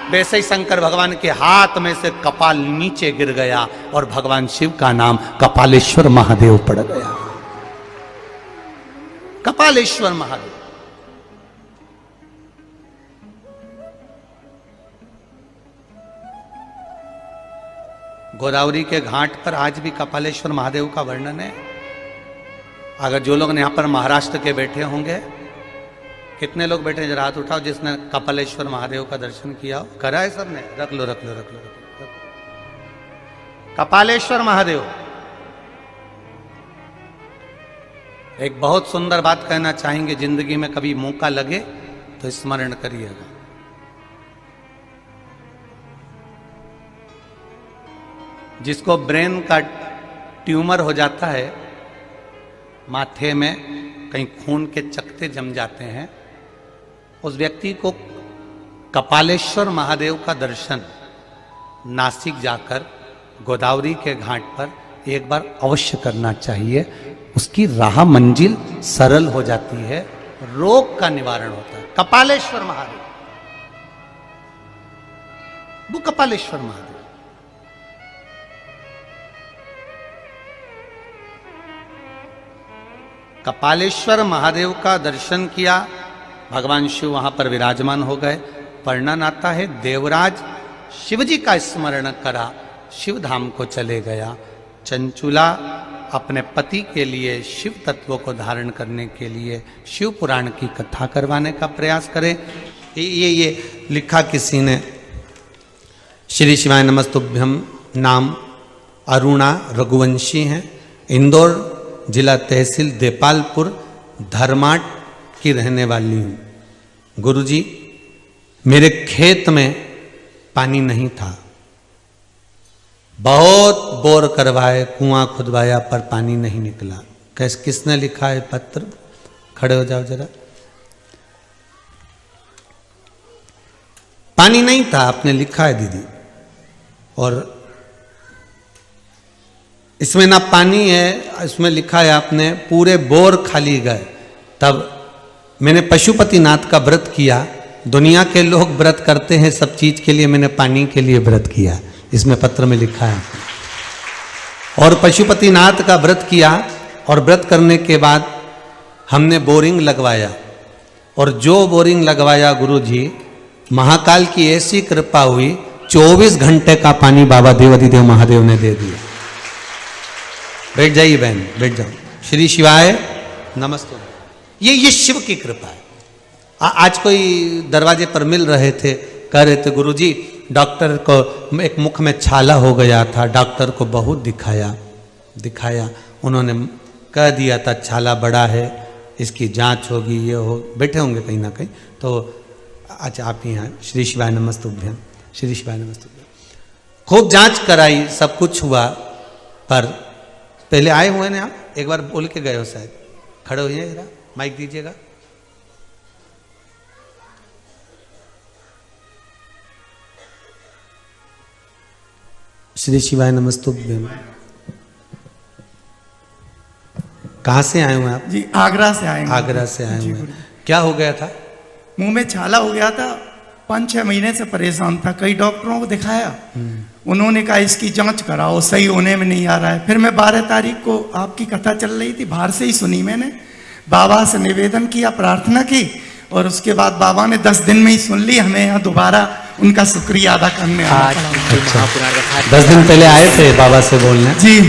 वैसे ही शंकर भगवान के हाथ में से कपाल नीचे गिर गया और भगवान शिव का नाम कपालेश्वर महादेव पड़ गया। कपालेश्वर महादेव। गोदावरी के घाट पर आज भी कपालेश्वर महादेव का वर्णन है। अगर जो लोग यहां पर महाराष्ट्र के बैठे होंगे, कितने लोग बैठे जरा हाथ उठाओ जिसने कपालेश्वर महादेव का दर्शन किया हो। करा है सबने, रख लो रख लो रख लो रख लो। कपालेश्वर महादेव। एक बहुत सुंदर बात कहना चाहेंगे, जिंदगी में कभी मौका लगे तो स्मरण करिएगा। जिसको ब्रेन का ट्यूमर हो जाता है, माथे में कहीं खून के चकते जम जाते हैं, उस व्यक्ति को कपालेश्वर महादेव का दर्शन नासिक जाकर गोदावरी के घाट पर एक बार अवश्य करना चाहिए। उसकी राह मंजिल सरल हो जाती है, रोग का निवारण होता है। कपालेश्वर महादेव, वो कपालेश्वर महादेव। कपालेश्वर महादेव का दर्शन किया, भगवान शिव वहां पर विराजमान हो गए। वर्णन आता है देवराज शिवजी का स्मरण करा, शिव धाम को चले गया। चंचुला अपने पति के लिए शिव तत्व को धारण करने के लिए शिव पुराण की कथा करवाने का प्रयास करे। ये लिखा किसी ने, श्री शिवाय नमस्तुभ्यम, नाम अरुणा रघुवंशी हैं, इंदौर जिला तहसील देपालपुर धर्माट की रहने वाली हूँ। गुरुजी मेरे खेत में पानी नहीं था, बहुत बोर करवाए, कुआं खुदवाया पर पानी नहीं निकला। कैसे, किसने लिखा है पत्र? खड़े हो जाओ जरा। पानी नहीं था, आपने लिखा है दीदी। और इसमें ना पानी है, इसमें लिखा है आपने पूरे बोर खाली गए। तब मैंने पशुपतिनाथ का व्रत किया। दुनिया के लोग व्रत करते हैं सब चीज के लिए, मैंने पानी के लिए व्रत किया। इसमें पत्र में लिखा है। और पशुपतिनाथ का व्रत किया, और व्रत करने के बाद हमने बोरिंग लगवाया। और जो बोरिंग लगवाया गुरुजी, महाकाल की ऐसी कृपा हुई, 24 घंटे का पानी बाबा देवाधिदेव महादेव ने दे दिया। बैठ जाइए बहन, बैठ जाओ। श्री शिवाय नमस्ते। ये शिव की कृपा है। आज कोई दरवाजे पर मिल रहे थे, कह रहे थे गुरुजी डॉक्टर को एक मुख में छाला हो गया था, डॉक्टर को बहुत दिखाया, उन्होंने कह दिया था छाला बड़ा है, इसकी जांच होगी, ये हो। बैठे होंगे कहीं ना कहीं। तो अच्छा आप ही हैं। श्री शिवाय नमस्तुभ्यम, श्री शिवाय नमस्तुभ्यम। खूब जांच कराई, सब कुछ हुआ। पर पहले आए हुए ना आप, एक बार बोल के गए हो शायद। खड़े होइए जरा, माइक दीजिएगा। श्री शिवाय नमस्तुभ्यम। कहाँ से आए हुए आप? जी आगरा से आए हैं। आगरा से आए हुए। क्या हो गया था? मुंह में छाला हो गया था, 5-6 महीने से परेशान था। कई डॉक्टरों को दिखाया, उन्होंने कहा इसकी जांच कराओ, सही होने में नहीं आ रहा है। फिर मैं 12 तारीख को आपकी कथा चल रही थी, बाहर से ही सुनी मैंने, बाबा से निवेदन किया, प्रार्थना की, और उसके बाद बाबा ने 10 दिन में ही सुन ली। हमें यहाँ दोबारा उनका शुक्रिया अदा करने आना आज पड़ा। की महापुराण कथा 10 दिन पहले आए थे बाबा से बोलने। जी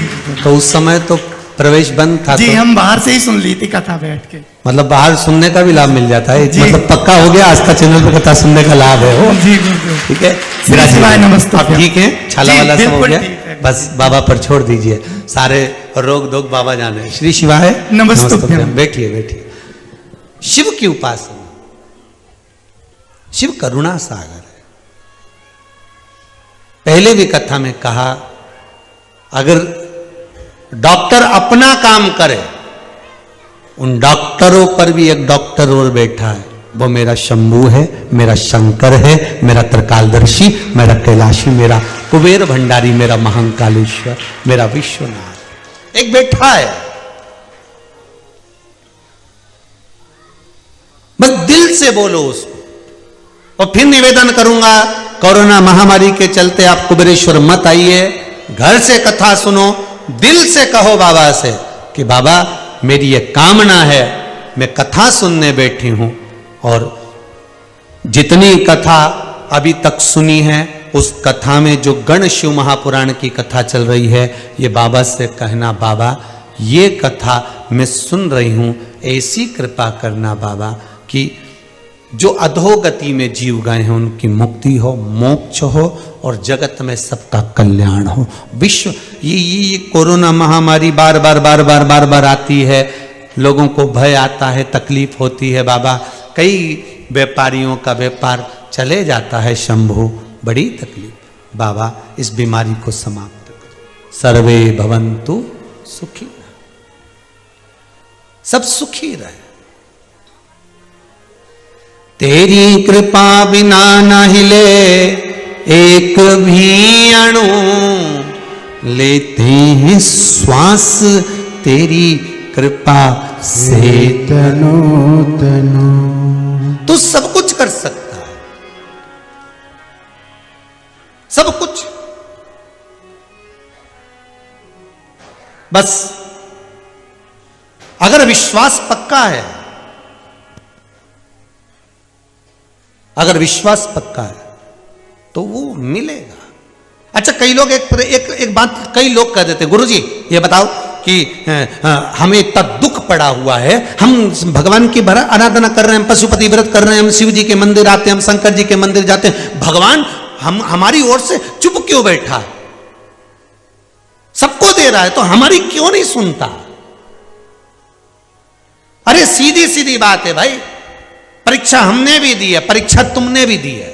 तो उस समय तो प्रवेश बंद था। जी तो हम बाहर से ही सुन ली थी कथा बैठ के। मतलब बाहर सुनने का भी लाभ मिल जाता है। जी। मतलब पक्का हो गया, आस्था चैनल पर कथा सुनने का लाभ है वो। जी गुरुदेव। ठीक है। श्री शिवाय नमस्ते। आप ठीक है? छाला जी, वाला सब हो बिल्कुल गया? ठीक है। बस बाबा पर छोड़ दीजिए, सारे रोग दोग बाबा जाने। श्री शिवाय नमस्तुभ्यम। बैठिए बैठिए। शिव की उपासना, शिव करुणा सागर है। पहले भी कथा में कहा, अगर डॉक्टर अपना काम करे, उन डॉक्टरों पर भी एक डॉक्टर और बैठा है, वो मेरा शंभू है, मेरा शंकर है, मेरा त्रिकालदर्शी, मेरा कैलाशी, मेरा कुबेर भंडारी, मेरा महाकालेश्वर, मेरा विश्वनाथ। एक बैठा है। बस दिल से बोलो उसको। और फिर निवेदन करूंगा, कोरोना महामारी के चलते आप कुबेरेश्वर मत आइए, घर से कथा सुनो, दिल से कहो बाबा से कि बाबा मेरी ये कामना है, मैं कथा सुनने बैठी हूं, और जितनी कथा अभी तक सुनी है उस कथा में जो गण शिव महापुराण की कथा चल रही है, ये बाबा से कहना, बाबा ये कथा मैं सुन रही हूं, ऐसी कृपा करना बाबा कि जो अधोगति में जीव गए हैं उनकी मुक्ति हो, मोक्ष हो, और जगत में सबका कल्याण हो। विश्व ये कोरोना महामारी बार बार आती है, लोगों को भय आता है, तकलीफ होती है बाबा, कई व्यापारियों का व्यापार चले जाता है शंभु, बड़ी तकलीफ। बाबा इस बीमारी को समाप्त करो। सर्वे भवन्तु सुखी, सब सुखी रहे। तेरी कृपा बिना न हिले एक भी अणु, लेते हैं श्वास तेरी कृपा से तनो तनो। तू सब कुछ कर सकता है, सब कुछ। बस अगर विश्वास पक्का है, अगर विश्वास पक्का है तो वो मिलेगा। अच्छा, कई लोग एक बात कई लोग कह देते, गुरुजी ये बताओ कि हमें इतना दुख पड़ा हुआ है, हम भगवान की आराधना कर रहे हैं, पशुपति व्रत कर रहे हैं, हम शिव जी के मंदिर आते हैं, हम शंकर जी के मंदिर जाते हैं, भगवान हमारी ओर से चुप क्यों बैठा है? सबको दे रहा है तो हमारी क्यों नहीं सुनता? अरे सीधी सीधी बात है भाई, परीक्षा हमने भी दी है, परीक्षा तुमने भी दी है,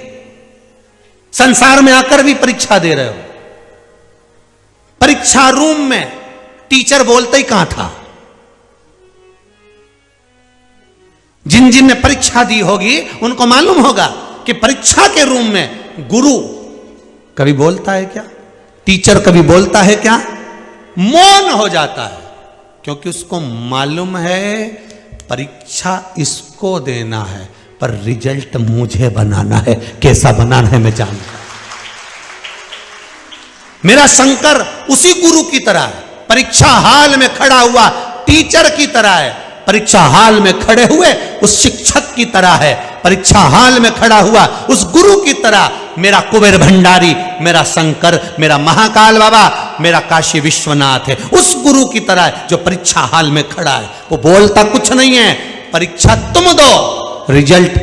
संसार में आकर भी परीक्षा दे रहे हो। परीक्षा रूम में टीचर बोलते ही कहां था? जिन जिन ने परीक्षा दी होगी उनको मालूम होगा कि परीक्षा के रूम में गुरु कभी बोलता है क्या? टीचर कभी बोलता है क्या? मौन हो जाता है, क्योंकि उसको मालूम है परीक्षा इसको देना है, पर रिजल्ट मुझे बनाना है। कैसा बनाना है मैं जानता हूं। मेरा शंकर उसी गुरु की तरह है, परीक्षा हाल में खड़ा हुआ टीचर की तरह है, परीक्षा हाल में खड़े हुए उस शिक्षक की तरह है, परीक्षा हाल में खड़ा हुआ उस गुरु की तरह मेरा कुबेर भंडारी, मेरा शंकर, मेरा महाकाल बाबा, मेरा काशी विश्वनाथ है। उस गुरु की तरह है जो परीक्षा हाल में खड़ा है। वो बोलता कुछ नहीं है, परीक्षा तुम दो, रिजल्ट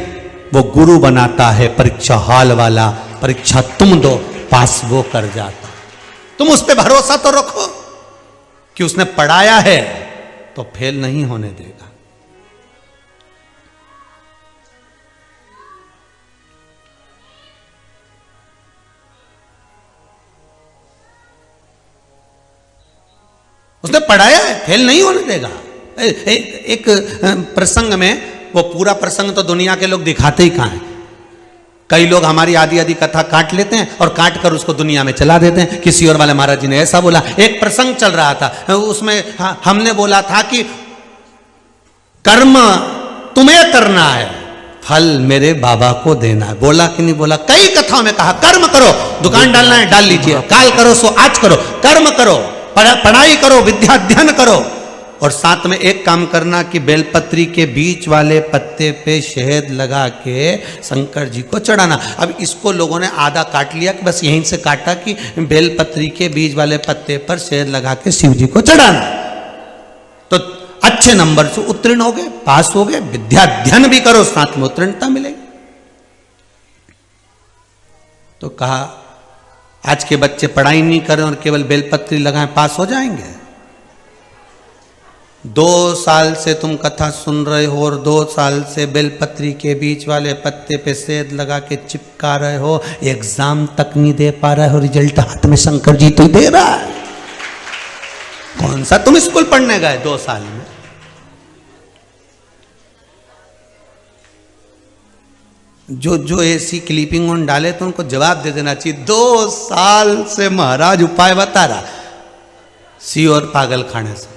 वो गुरु बनाता है, परीक्षा हाल वाला। परीक्षा तुम दो, पास वो कर जाता। तुम उस पर भरोसा तो रखो कि उसने पढ़ाया है तो फेल नहीं होने देगा। उसने पढ़ाया है, फेल नहीं होने देगा। एक प्रसंग में, वो पूरा प्रसंग तो दुनिया के लोग दिखाते ही कहां है। कई लोग हमारी आधी आधी कथा काट लेते हैं और काट कर उसको दुनिया में चला देते हैं। किसी और वाले महाराज जी ने ऐसा बोला। एक प्रसंग चल रहा था, उसमें हमने बोला था कि कर्म तुम्हें करना है, फल मेरे बाबा को देना है। बोला कि नहीं बोला? कई कथाओं में कहा कर्म करो, दुकान डालना है डाल लीजिए, काल करो सो आज करो, कर्म करो, पढ़ाई करो, विद्या अध्ययन करो, और साथ में एक काम करना कि बेलपत्री के बीच वाले पत्ते पे शहद लगा के शंकर जी को चढ़ाना। अब इसको लोगों ने आधा काट लिया कि बस यहीं से काटा कि बेलपत्री के बीच वाले पत्ते पर शहद लगा के शिव जी को चढ़ाना। तो अच्छे नंबर से उत्तीर्ण हो गए, पास हो गए, विद्या अध्ययन भी करो, साथ में उत्तीर्णता मिलेगी। तो कहा आज के बच्चे पढ़ाई नहीं करें और केवल बेलपत्री लगाएं, पास हो जाएंगे? 2 साल से तुम कथा सुन रहे हो और 2 साल से बेलपत्री के बीच वाले पत्ते पे शहद लगा के चिपका रहे हो, एग्जाम तक नहीं दे पा रहे हो, रिजल्ट हाथ में शंकर जी तो दे रहा है। कौन सा तुम स्कूल पढ़ने गए 2 साल में? जो ऐसी क्लिपिंग उन डाले तो उनको जवाब दे देना चाहिए। 2 साल से महाराज उपाय बता रहा, सी और पागल खाने से,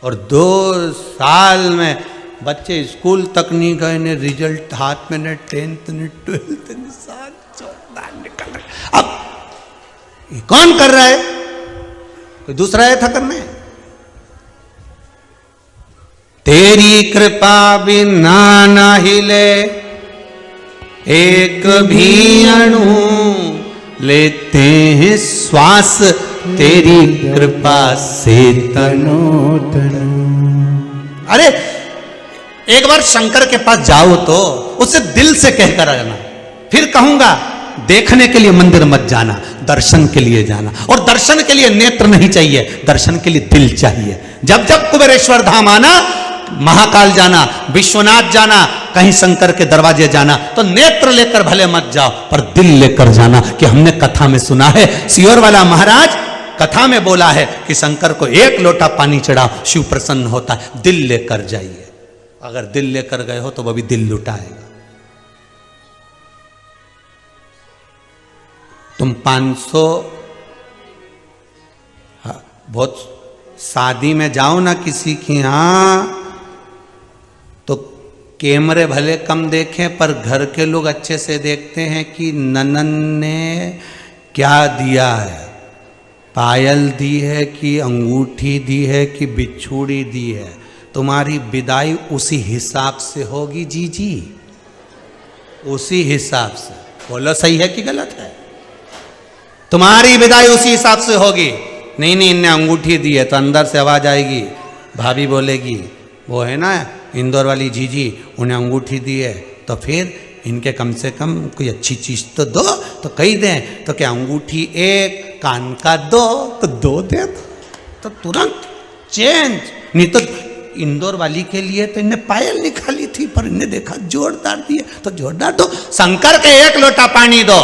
और 2 साल में बच्चे स्कूल तक नहीं गए ने, रिजल्ट हाथ में ने, 10th ने, 12th ने, 14 निकल रहे। अब ये कौन कर रहा है? कोई दूसरा है था करने? तेरी कृपा बिना ना हिले एक भी अणु, लेते हैं श्वास तेरी कृपा से तनो तनो। अरे एक बार शंकर के पास जाओ तो उसे दिल से कहकर आना। फिर कहूंगा देखने के लिए मंदिर मत जाना, दर्शन के लिए जाना। और दर्शन के लिए नेत्र नहीं चाहिए, दर्शन के लिए दिल चाहिए। जब जब कुबेरेश्वर धाम आना, महाकाल जाना, विश्वनाथ जाना, कहीं शंकर के दरवाजे जाना, तो नेत्र लेकर भले मत जाओ, पर दिल लेकर जाना। कि हमने कथा में सुना है, सियोर वाला महाराज कथा में बोला है कि शंकर को 1 लोटा पानी चढ़ाओ, शिव प्रसन्न होता है। दिल लेकर जाइए। अगर दिल लेकर गए हो तो वह भी दिल लुटाएगा। तुम 500 बहुत शादी में जाओ ना किसी की, हाँ तो कैमरे भले कम देखें पर घर के लोग अच्छे से देखते हैं कि ननन ने क्या दिया है, पायल दी है कि अंगूठी दी है कि बिछुड़ी दी है। तुम्हारी विदाई उसी हिसाब से होगी जी, उसी हिसाब से। बोलो सही है कि गलत है? तुम्हारी विदाई उसी हिसाब से होगी। नहीं इनने अंगूठी दी है तो अंदर से आवाज आएगी, भाभी बोलेगी वो है ना इंदौर वाली जीजी, उन्हें अंगूठी दी है तो फिर इनके कम से कम कोई अच्छी चीज तो दो। तो कही दें तो क्या अंगूठी 1, कान का 2 तो 2 दे तो तुरंत चेंज। नहीं तो इंदौर वाली के लिए तो इन्हें पायल निकाली पर इन्हें देखा जोरदार दिए, तो जोरदार दो। शंकर के एक लोटा पानी दो,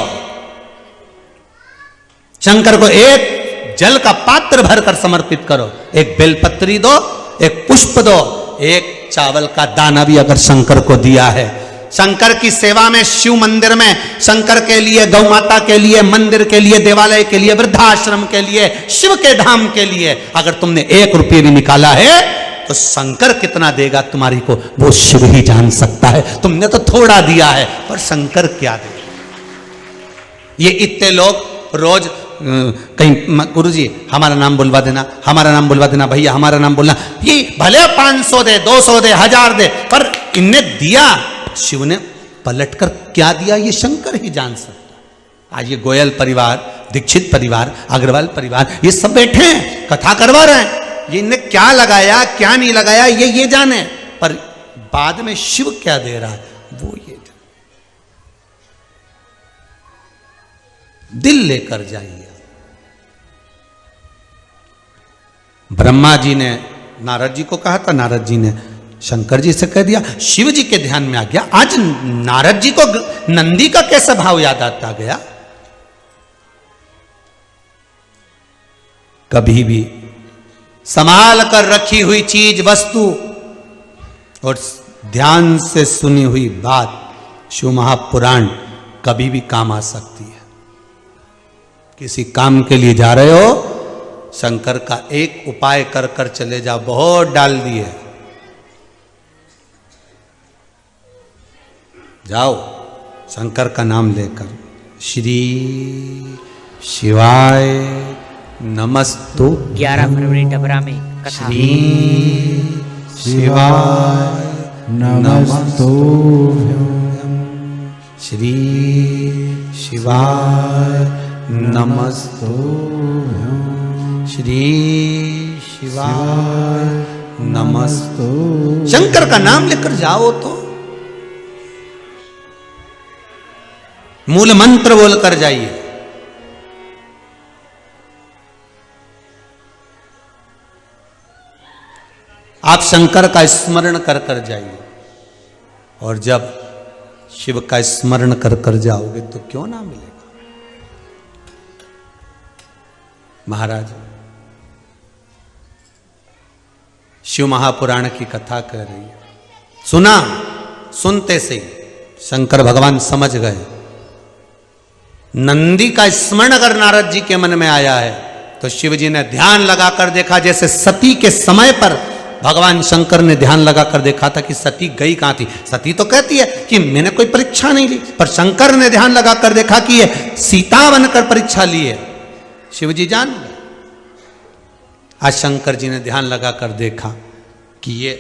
शंकर को एक जल का पात्र भरकर समर्पित करो, एक बेलपत्री दो, एक पुष्प दो, एक चावल का दाना भी अगर शंकर को दिया है, शंकर की सेवा में, शिव मंदिर में, शंकर के लिए, गौ माता के लिए, मंदिर के लिए, देवालय के लिए, वृद्धाश्रम के लिए, शिव के धाम के लिए अगर तुमने 1 रुपये भी निकाला है तो शंकर कितना देगा तुम्हारी को वो शिव ही जान सकता है। तुमने तो थोड़ा दिया है, पर शंकर क्या देगा। ये इतने लोग रोज कहीं गुरु जी हमारा नाम बुलवा देना, हमारा नाम बुलवा देना, भैया हमारा नाम बोलना, ये भले 500 दे, 200 दे, 1000 दे, पर इनने दिया, शिव ने पलटकर क्या दिया ये शंकर ही जान सकता। आज ये गोयल परिवार, दीक्षित परिवार, अग्रवाल परिवार, ये सब बैठे हैं, कथा करवा रहे हैं, ये इनने क्या लगाया क्या नहीं लगाया ये जाने, पर बाद में शिव क्या दे रहा है वो ये जाने। दिल लेकर जाइए। ब्रह्मा जी ने नारद जी को कहा था, नारद जी ने शंकर जी से कह दिया, शिव जी के ध्यान में आ गया। आज नारद जी को नंदी का कैसा भाव याद आता गया। कभी भी संभाल कर रखी हुई चीज, वस्तु और ध्यान से सुनी हुई बात शिव महापुराण कभी भी काम आ सकती है। किसी काम के लिए जा रहे हो, शंकर का एक उपाय कर कर चले जाओ, बहुत डाल दिए, जाओ शंकर का नाम लेकर, श्री शिवाय नमस्तु। 11 फरवरी डबरा में कथा। श्री शिवाय नमस्तु, श्री शिवाय नमस्तु, श्री शिवाय नमस्तु। शंकर का नाम लेकर जाओ तो मूल मंत्र बोलकर जाइए। आप शंकर का स्मरण कर कर जाइए, और जब शिव का स्मरण कर कर जाओगे तो क्यों ना मिलेगा। महाराज शिव महापुराण की कथा कह रही है, सुना, सुनते से शंकर भगवान समझ गए। नंदी का स्मरण अगर नारद जी के मन में आया है तो शिव जी ने ध्यान लगाकर देखा, जैसे सती के समय पर भगवान शंकर ने ध्यान लगाकर देखा था कि सती गई कहां थी। सती तो कहती है कि मैंने कोई परीक्षा नहीं ली, पर शंकर ने ध्यान लगाकर देखा कि ये सीता बनकर परीक्षा ली है। शिव जी जान गए। आज शंकर जी ने ध्यान लगाकर देखा कि ये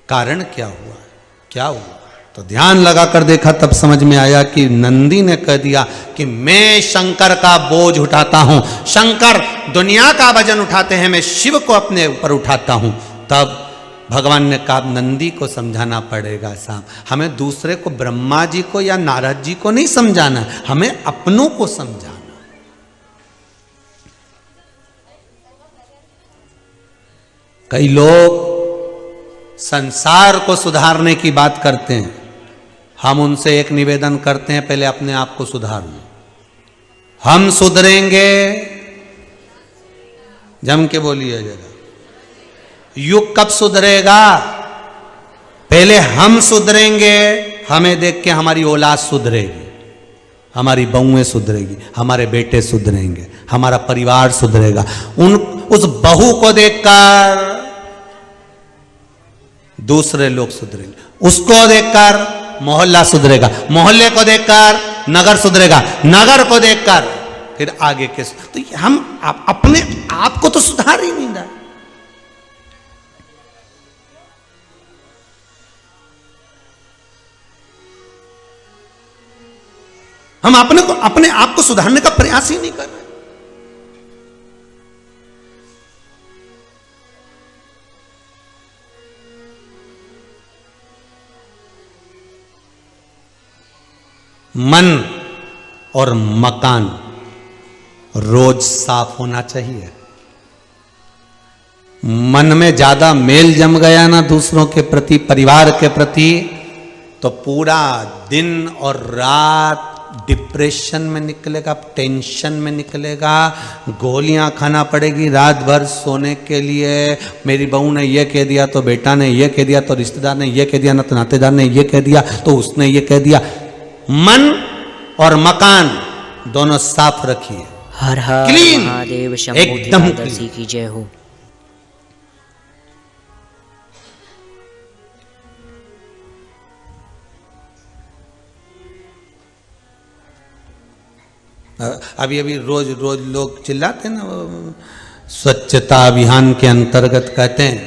कारण क्या हुआ, क्या हुआ, तो ध्यान लगाकर देखा, तब समझ में आया कि नंदी ने कह दिया कि मैं शंकर का बोझ उठाता हूं, शंकर दुनिया का वजन उठाते हैं, मैं शिव को अपने ऊपर उठाता हूं। तब भगवान ने कहा नंदी को समझाना पड़ेगा साहब, हमें दूसरे को, ब्रह्मा जी को या नारद जी को नहीं समझाना, हमें अपनों को समझाना। कई लोग संसार को सुधारने की बात करते हैं, हम उनसे एक निवेदन करते हैं, पहले अपने आप को सुधार लो। हम सुधरेंगे, जम के बोलिए जरा, युग कब सुधरेगा? पहले हम सुधरेंगे, हमें देख के हमारी औलाद सुधरेगी, हमारी बहुएं सुधरेगी, हमारे बेटे सुधरेंगे, हमारा परिवार सुधरेगा। उस बहू को देखकर दूसरे लोग सुधरेंगे, उसको देखकर मोहल्ला सुधरेगा, मोहल्ले को देखकर नगर सुधरेगा, नगर को देखकर फिर आगे के। तो हम अपने आप को तो सुधार ही नहीं रहा। हम अपने आप को सुधारने का प्रयास ही नहीं कर रहे। मन और मकान रोज साफ होना चाहिए। मन में ज्यादा मेल जम गया ना दूसरों के प्रति, परिवार के प्रति, तो पूरा दिन और रात डिप्रेशन में निकलेगा, टेंशन में निकलेगा, गोलियां खाना पड़ेगी रात भर सोने के लिए। मेरी बहू ने ये कह दिया तो बेटा ने ये कह दिया तो रिश्तेदार ने ये कह दिया ना तो नातेदार ने ये कह दिया तो उसने ये कह दिया। मन और मकान दोनों साफ रखिए, हर हर क्लीन, महादेव शंभू एकदम दर्शी की जय हो। अभी अभी रोज रोज लोग चिल्लाते हैं ना, स्वच्छता अभियान के अंतर्गत कहते हैं,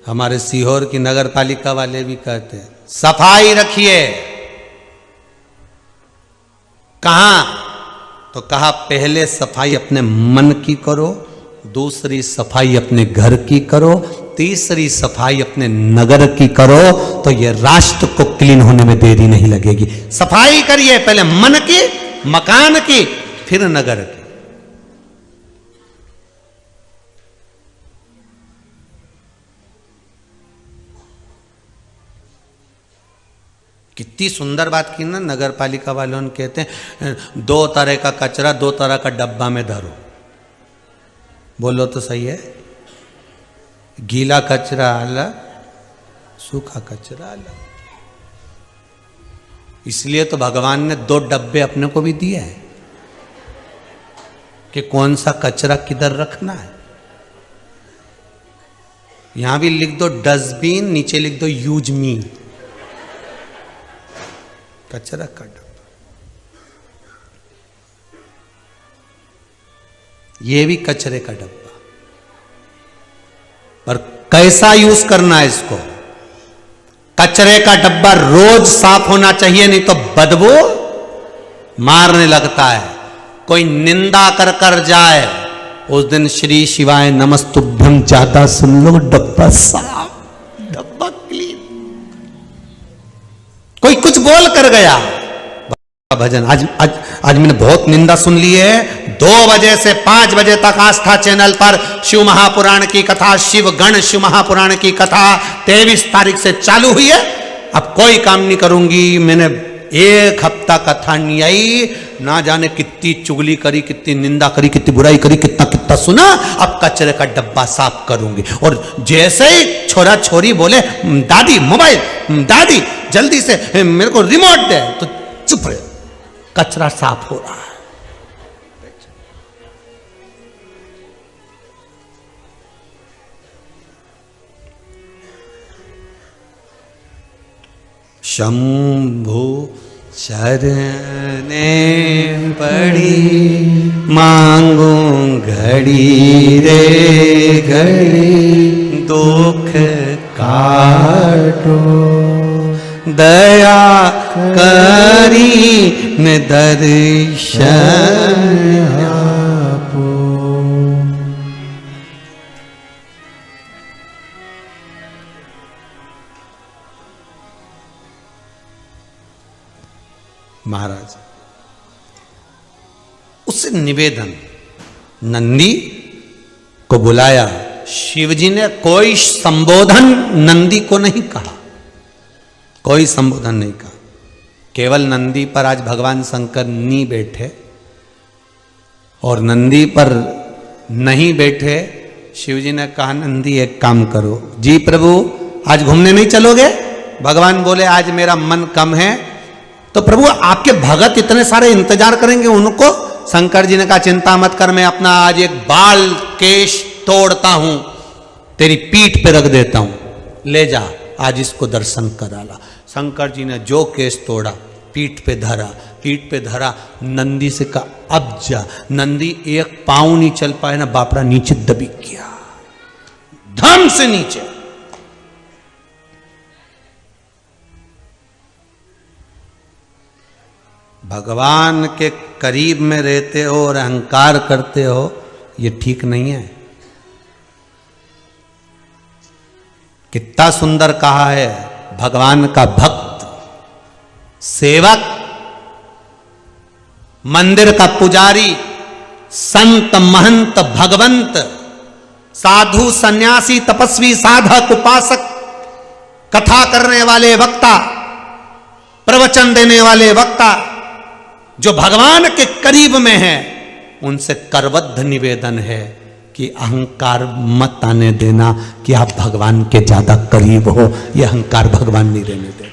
हमारे सीहोर की नगर पालिका वाले भी कहते हैं सफाई रखिए। कहां? तो कहा पहले सफाई अपने मन की करो, दूसरी सफाई अपने घर की करो, तीसरी सफाई अपने नगर की करो, तो ये राष्ट्र को क्लीन होने में देरी नहीं लगेगी। सफाई करिए पहले मन की, मकान की, फिर नगर की। कितनी सुंदर बात की ना नगर पालिका वालों ने, कहते हैं 2 तरह का कचरा 2 तरह का डब्बा में धरो। बोलो तो सही है, गीला कचरा अलग, सूखा कचरा अलग। इसलिए तो भगवान ने 2 डब्बे अपने को भी दिए हैं कि कौन सा कचरा किधर रखना है। यहां भी लिख दो डस्टबिन, नीचे लिख दो यूज मी, कचरा का डब्बा। ये भी कचरे का डब्बा, पर कैसा यूज करना है इसको। कचरे का डब्बा रोज साफ होना चाहिए, नहीं तो बदबू मारने लगता है। कोई निंदा कर कर जाए, उस दिन श्री शिवाय नमस्तुभ्यम ज्यादा सुन लो, डब्बा साफ, डब्बा क्लीन। कोई कुछ बोल कर गया, भजन आज मैंने बहुत निंदा सुन ली है। 2 बजे से 5 बजे तक आस्था चैनल पर शिव महापुराण की कथा, शिव गण शिव महापुराण की कथा 23 तारीख से चालू हुई है। अब कोई काम नहीं करूंगी। मैंने 1 हफ्ता कथा नहीं आई, ना जाने कितनी चुगली करी, कितनी निंदा करी, कितनी बुराई करी, कितना कितना सुना। अब कचरे का डब्बा साफ करूंगी। और जैसे ही छोरा छोरी बोले दादी मोबाइल, दादी जल्दी से मेरे को रिमोट दे, तो चुप रहे, कचरा साफ हो रहा है। शंभु शरणे पड़ी, मांगू घड़ी रे घड़ी, दुख काटो दया करी न दर्शन आपो। महाराज उससे निवेदन, नंदी को बुलाया। शिवजी ने कोई संबोधन नंदी को नहीं कहा, कोई संबोधन नहीं कहा। केवल नंदी पर आज भगवान शंकर नहीं बैठे, और नंदी पर नहीं बैठे, शिवजी ने कहा नंदी एक काम करो। जी प्रभु आज घूमने नहीं चलोगे? भगवान बोले आज मेरा मन कम है। तो प्रभु आपके भगत इतने सारे इंतजार करेंगे, उनको। शंकर जी ने कहा चिंता मत कर, मैं अपना आज एक बाल केश तोड़ता हूं, तेरी पीठ पे रख देता हूं, ले जा आज इसको दर्शन करा ला। शंकर जी ने जो केश तोड़ा पीठ पे धरा, पीठ पे धरा, नंदी से कहा अब जा। नंदी 1 पांव नहीं चल पाए ना, बापरा नीचे दबिक गया, धम से नीचे। भगवान के करीब में रहते हो और अहंकार करते हो, ये ठीक नहीं है। कितना सुंदर कहा है, भगवान का भक्त, सेवक, मंदिर का पुजारी, संत महंत भगवंत, साधु सन्यासी तपस्वी साधक उपासक, कथा करने वाले वक्ता, प्रवचन देने वाले वक्ता जो भगवान के करीब में है, उनसे करबद्ध निवेदन है कि अहंकार मत आने देना कि आप भगवान के ज्यादा करीब हो। यह अहंकार भगवान नहीं रहने देता।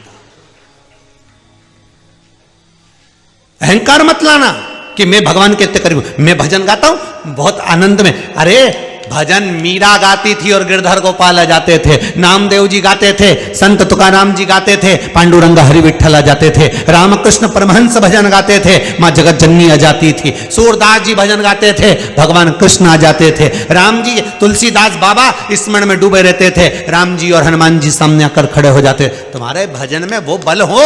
अहंकार मत लाना कि मैं भगवान के इतने करीब हूं। मैं भजन गाता हूं बहुत आनंद में। अरे भजन मीरा गाती थी और गिरधर गोपाल जाते थे, नामदेव जी गाते थे, संत तुकाराम जी गाते थे, पांडुरंग हरि विठ्ठल आ जाते थे, रामकृष्ण परमहंस भजन गाते थे, मां जगत जननी आ जाती थी, सूरदास जी भजन गाते थे, भगवान कृष्ण आ जाते थे, राम जी तुलसीदास बाबा स्मरण में डूबे रहते थे, राम जी और हनुमान जी सामने आकर खड़े हो जाते। तुम्हारे भजन में वो बल हो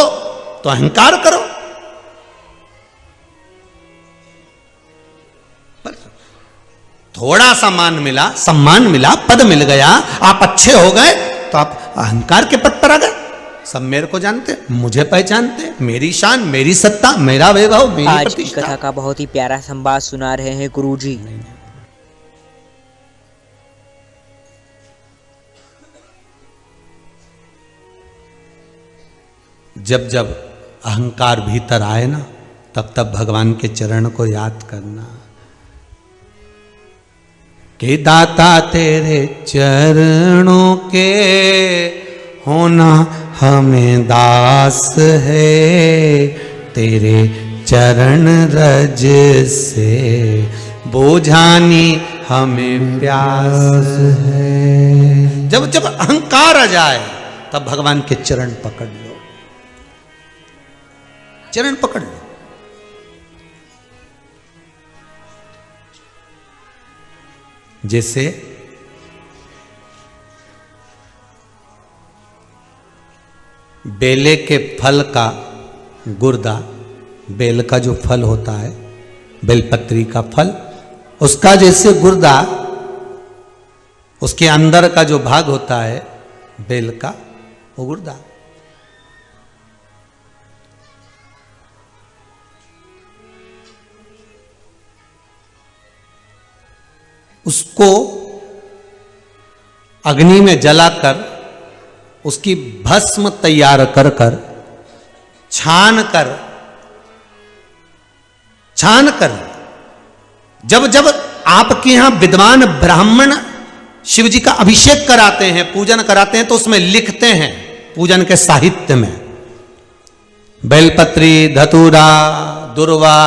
तो अहंकार करो। थोड़ा सा मान मिला, सम्मान मिला, पद मिल गया, आप अच्छे हो गए तो आप अहंकार के पद पर आ गए। सब मेरे को जानते, मुझे पहचानते, मेरी शान, मेरी सत्ता, मेरा वैभव, मेरी आज की प्रतिष्ठा। कथा का बहुत ही प्यारा संवाद सुना रहे हैं गुरुजी। जब जब अहंकार भीतर आए ना, तब तब भगवान के चरण को याद करना कि दाता तेरे चरणों के होना हमें दास है, तेरे चरण रज से बोझानी हमें प्यास है। जब जब अहंकार आ जाए तब भगवान के चरण पकड़ लो, चरण पकड़ लो। जैसे बेले के फल का गुर्दा, बेल का जो फल होता है, बेलपत्री का फल, उसका जैसे गुर्दा, उसके अंदर का जो भाग होता है बेल का, वो गुर्दा। उसको अग्नि में जलाकर उसकी भस्म तैयार कर कर छान कर जब जब आपके यहां विद्वान ब्राह्मण शिव जी का अभिषेक कराते हैं, पूजन कराते हैं, तो उसमें लिखते हैं पूजन के साहित्य में बेलपत्री, धतूरा, दुर्वा,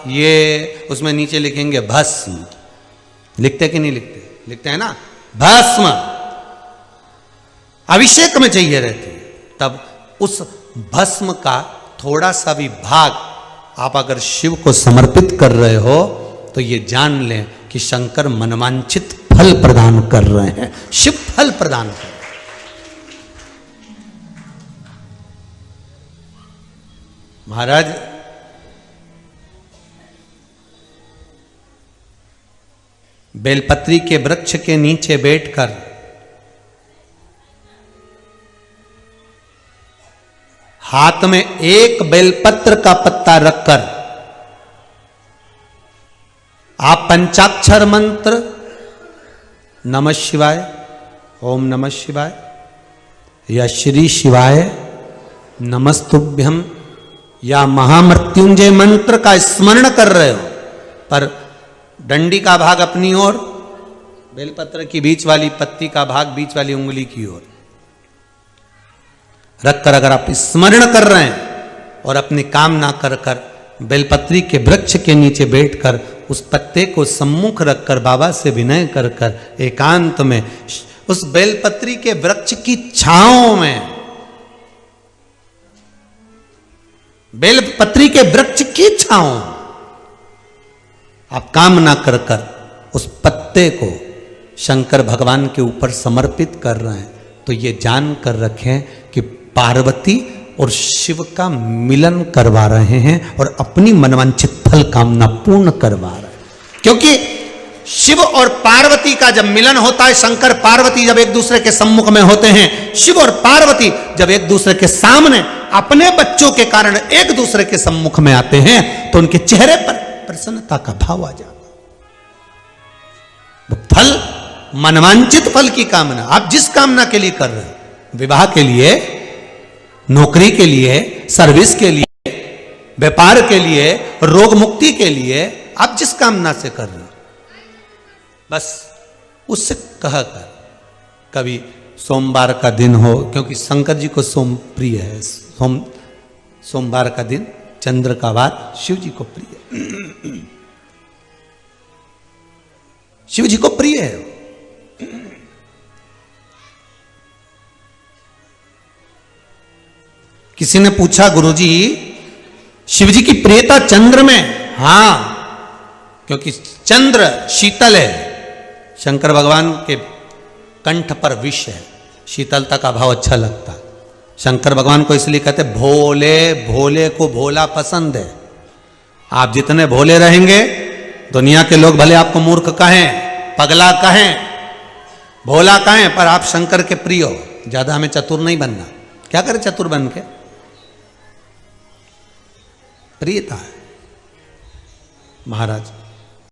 ये उसमें नीचे लिखेंगे भस्म। लिखते कि नहीं लिखते? लिखते हैं ना, भस्म अभिषेक में चाहिए रहती है। तब उस भस्म का थोड़ा सा भी भाग आप अगर शिव को समर्पित कर रहे हो तो ये जान लें कि शंकर मनवांछित फल प्रदान कर रहे हैं, शिव फल प्रदान कर रहे हैं। महाराज बेलपत्री के वृक्ष के नीचे बैठकर हाथ में एक बेलपत्र का पत्ता रखकर आप पंचाक्षर मंत्र नमः शिवाय, ओम नमः शिवाय या श्री शिवाय नमस्तुभ्यम या महामृत्युंजय मंत्र का स्मरण कर रहे हो, पर डंडी का भाग अपनी ओर, बेलपत्र की बीच वाली पत्ती का भाग बीच वाली उंगली की ओर रखकर अगर आप स्मरण कर रहे हैं और अपनी कामना कर कर बेलपत्री के वृक्ष के नीचे बैठकर उस पत्ते को सम्मुख रखकर बाबा से विनय कर कर एकांत में उस बेलपत्री के वृक्ष की छांव में, बेलपत्री के वृक्ष की छांव आप कामना कर कर उस पत्ते को शंकर भगवान के ऊपर समर्पित कर रहे हैं, तो ये जान कर रखें कि पार्वती और शिव का मिलन करवा रहे हैं और अपनी मनवांछित फल कामना पूर्ण करवा रहे हैं। क्योंकि शिव और पार्वती का जब मिलन होता है, शंकर पार्वती जब एक दूसरे के सम्मुख में होते हैं, शिव और पार्वती जब एक दूसरे के सामने अपने बच्चों के कारण एक दूसरे के सम्मुख में आते हैं, तो उनके चेहरे पर प्रसन्नता का भाव आ जाता। वो फल मनवांचित फल की कामना, आप जिस कामना के लिए कर रहे हो, विवाह के लिए, नौकरी के लिए, सर्विस के लिए, व्यापार के लिए, रोग मुक्ति के लिए, आप जिस कामना से कर रहे हो, बस उससे कह कर। कभी सोमवार का दिन हो, क्योंकि शंकर जी को सोम प्रिय है, सोमवार का दिन, चंद्र का वार शिव जी को प्रिय है, शिव जी को प्रिय है। किसी ने पूछा, गुरुजी शिव जी की प्रियता चंद्र में? हां, क्योंकि चंद्र शीतल है, शंकर भगवान के कंठ पर विष है, शीतलता का भाव अच्छा लगता है। शंकर भगवान को इसलिए कहते भोले, भोले को भोला पसंद है। आप जितने भोले रहेंगे, दुनिया के लोग भले आपको मूर्ख कहें, पगला कहें, भोला कहें, पर आप शंकर के प्रिय हो। ज्यादा हमें चतुर नहीं बनना। क्या करें चतुर बन के? प्रियता है। महाराज